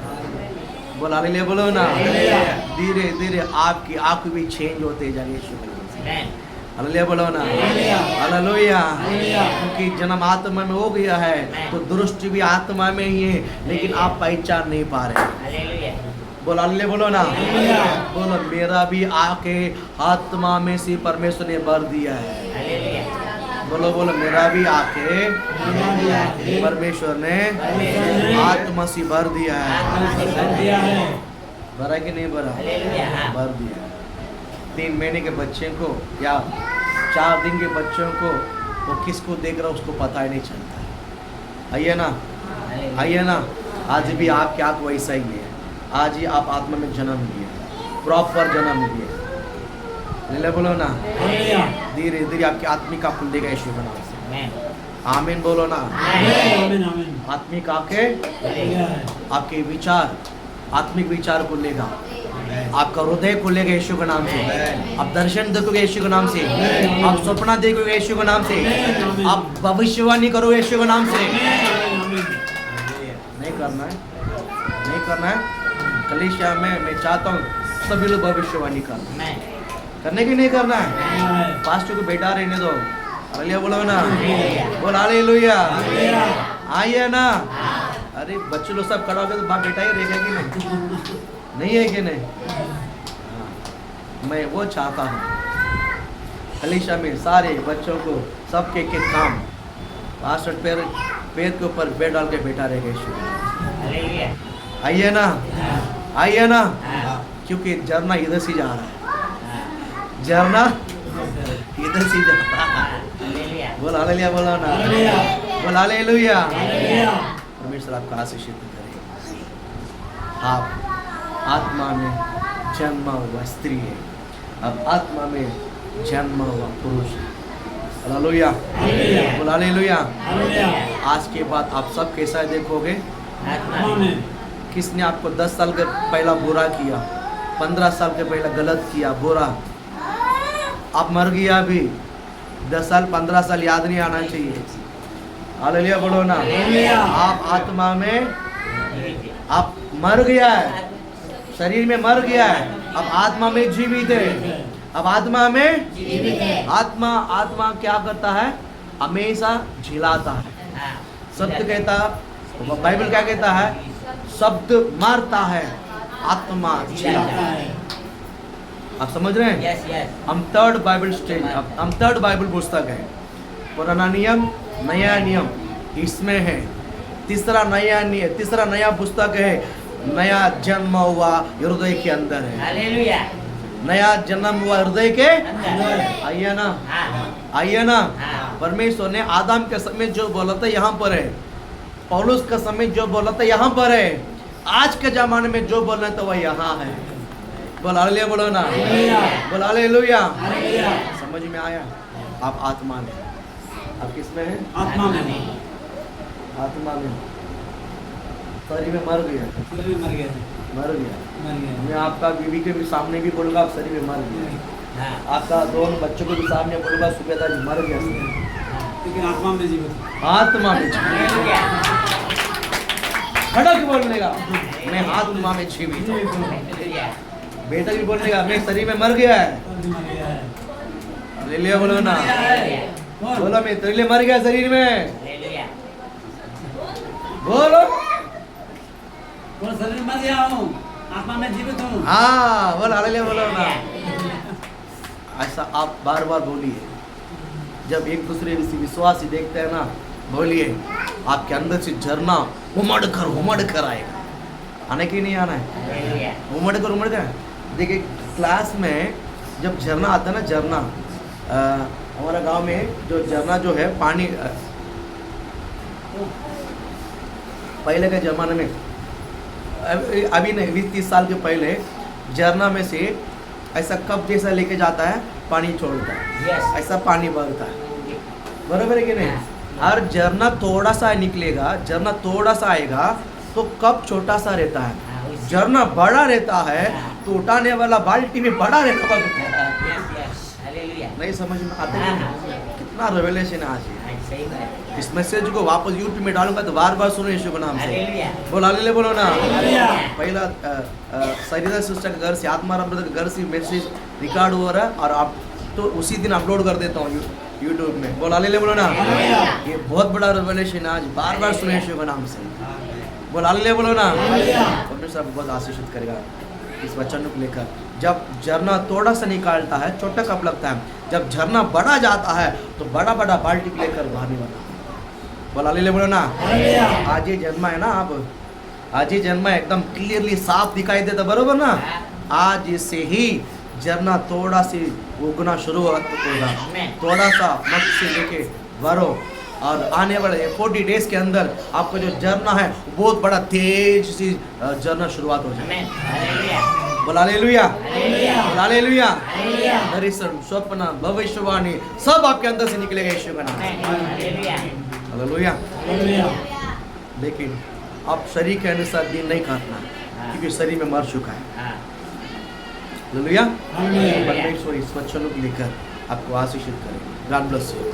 बोला हालेलुया, बोलो ना। हालेलुया। धीरे धीरे आपकी आँख भी चेंज होते जाएगी यीशु के नाम से। आमेन। हालेलुया, बोलो ना। हालेलुया। हालेलुया। हालेलुया। क्योंकि जन्म आत्मा में हो गया है तो दृष्टि भी आत्मा में ही है, लेकिन आप पहचान नहीं पा रहे। हालेलुया। बोलो हालेलुया, बोलो ना। हालेलुया। बोलो मेरा भी आके आत्मा में से परमेश्वर ने भर दिया है। हालेलुया। बोलो बोलो मेरा भी आके मेरा भी आके परमेश्वर ने परमेश्वर ने आत्मा से भर दिया है। आत्मा से भर दिया है। भरा कि नहीं भरा? हालेलुया। हाँ। भर दिया है। 3 महीने के बच्चे को या 4 दिन के बच्चों को वो किसको देख रहा उसको पता ही नहीं चलता। आइए ना, हालेलुया। आइए ना। आज भी आपके आँख वैसा ही है। आज ही आप आत्मा में जन्म लिए, प्रॉपर जन्म लिए। ले बोलो ना। हालेलुया। धीरे धीरे आपकी आत्मिक आँख खुलेगा यीशु के नाम से। आमेन। आमीन बोलो ना। आमीन। आमीन। आमीन। आत्मिक आंखें, हालेलुया है। आपके विचार, आत्मिक विचार खुलेगा। आपका हृदय खुलेगा यीशु के नाम से। आप दर्शन देखोगे यीशु के नाम से। आप सपना देखोगे यीशु के नाम से। आप भविष्यवाणी करोगे यीशु के नाम से। आमीन। आमीन। नहीं करना है, नहीं करना है। कलीसिया में मैं चाहता हूँ सभी लोग भविष्यवाणी करना, आमेन। करने की नहीं करना है। हालेलुया। पास्टर को बैठा रहने दो। हालेलुया बोलो ना। बोल हालेलुया। हालेलुया। आइए ना। अरे बच्चे लोग सब खड़ा हो गए तो बाप बेटा ही रहेगा कि नहीं? नहीं है कि नहीं? हाँ। मैं वो चाहता हूँ कलीसिया में सारे बच्चों को सबके के काम पास्टर पैर के ऊपर पैर डाल के बैठा रहेगा यीशु। हालेलुया। आइए ना, आइए ना। हाँ। क्योंकि झरना इधर से जा रहा है। हाँ। झरना इधर से जाता है। हालेलुया बोल हालेलुया बोलो ना, हालेलुया। बोल हालेलुया। हालेलुया। परमेश्वर आपको आशीषित करे। आप आत्मा में जन्मा हुआ स्त्री है, अब आत्मा में जन्मा हुआ पुरुष है। Hallelujah hallelujah. बोल हालेलुया। हालेलुया। आज के बाद आप सब कैसा देखोगे? आत्मा आमीन। किसने आपको 10 साल के पहला बुरा किया, 15 साल के पहला गलत किया, बुरा, आप मर गया अभी 10 साल 15 साल याद नहीं आना चाहिए। हालेलुया बोलो ना। हालेलुया। आप आत्मा में आप मर गया है, शरीर में मर गया है, अब आत्मा में जीवित है। अब आत्मा में जीवित है। आत्मा क्या करता है? हमेशा झिलाता है। शब्द कहता, बाइबल क्या कहता है? शब्द मारता है, आत्मा झिलाता है। आप समझ रहे हैं? यस यस हम थर्ड बाइबल स्टेज, हम थर्ड बाइबल पुस्तक है। पुराना नियम, नया नियम इसमें है। तीसरा नया पुस्तक है, नया जन्म हुआ हृदय के अंदर है। हालेलुया नया जन्म हुआ हृदय के अंदर आइए ना, हाँ आइए ना। हाँ परमेश्वर ने आदम के समय जो बोला था यहाँ पर है, पौलुस का समय जो बोला था यहाँ पर है, आज के जमाने में जो बोलना था वह यहाँ है। बोल हालेलुया बोलो ना, हालेलुया। बोल हालेलुया। हालेलुया। समझ में आया? आप आत्मा में, आप किस में हैं? आत्मा में। आत्मा में। शरीर में मर गया, शरीर में मर गया। मर गया। मर गया। मैं आपका बीवी के भी सामने भी बोलूंगा, आप शरीर में मर गया। हाँ आपका दोनों बच्चों को भी सामने बोलूंगा, सुबेदार जी मर गया शरीर। लेकिन आत्मा में जीवित। आत्मा में हालेलुया खड़क बोलेगा, मैं आत्मा में जीवित हूँ। हालेलुया बेटा भी बोलेगा, मैं शरीर में मर गया है। शरीर मर गया है। हालेलुया बोलो ना, बोल। बोलो मैं तेरे लिए मर गया शरीर में, हालेलुया बोलो। बोल शरीर में मर गया हूँ, आत्मा में जीवित हूँ। हाँ बोल हालेलुया बोलो ना। ऐसा आप बार बार बोलिए। जब एक दूसरे विश्वासी देखते हैं ना, बोलिए, आपके अंदर से झरना उमड़ कर आएगा। आने की नहीं आना है? हालेलुया उमड़ कर। देखिए क्लास में जब झरना आता है ना, झरना हमारा गांव में जो झरना जो है पानी, पहले के ज़माने में, अभी नहीं 20-30 साल के पहले, झरना में से ऐसा कप जैसा लेके जाता है, पानी छोड़ता है, यस ऐसा पानी बहता है। बराबर है कि नहीं? और झरना थोड़ा सा निकलेगा, झरना थोड़ा सा आएगा तो कप छोटा सा रहता है। झरना बड़ा रहता है तो उठाने वाला बाल्टी में बड़ा रहता है। यस यस हालेलुया नहीं समझ में आता है? कितना रेवलेशन है आज ये। सही बात इस मैसेज को वापस यूट्यूब में डालूंगा तो बार बार सुनो यीशु के नाम से। हालेलुया बोल हालेलुया बोलो ना। हालेलुया। पहला सरिता सिस्टर के घर से, आत्माराम ब्रदर के घर से मैसेज रिकॉर्ड हो रहा है और आप तो उसी दिन अपलोड कर देता हूँ यूट्यूब में। बोल हालेलुया बोलो ना। हालेलुया। ये बहुत बड़ा रेवलेशन आज, बार बार सुनो यीशु के नाम से। बोल हालेलुया बोलो ना। हालेलुया। परमेश्वर आपको बहुत आशीषित करेगा इस वचन को लेकर। जब झरना थोड़ा सा निकालता है, छोटा कप लगता है, जब झरना बड़ा जाता है तो बड़ा बड़ा बाल्टी लेकर बाहर नहीं बना। बोल हालेलुया बोलो ना। हालेलुया। आज ये जन्मा है ना, आप आज ये जन्मा एकदम क्लियरली साफ दिखाई देता, बरोबर ना? आज से ही झरना थोड़ा सी उगना शुरू होगा, थोड़ा सा मत से लेके भरो और आने वाले 40 डेज के अंदर आपका जो झरना है बहुत बड़ा तेज सी झरना शुरुआत हो जाए। हालेलुया बोल हालेलुया, हालेलुया। बोल हालेलुया। हालेलुया। दर्शन, स्वप्न, भविष्यवाणी सब आपके अंदर से निकलेगा यीशु का नाम। Hallelujah hallelujah. हालेलुया। लेकिन आप शरीर के अनुसार दिन नहीं काटना, क्योंकि शरीर में मर चुका है। हाँ हालेलुया। हालेलुया। परमेश्वर इस वचनों को लेकर आपको आशीषित करें। God bless you.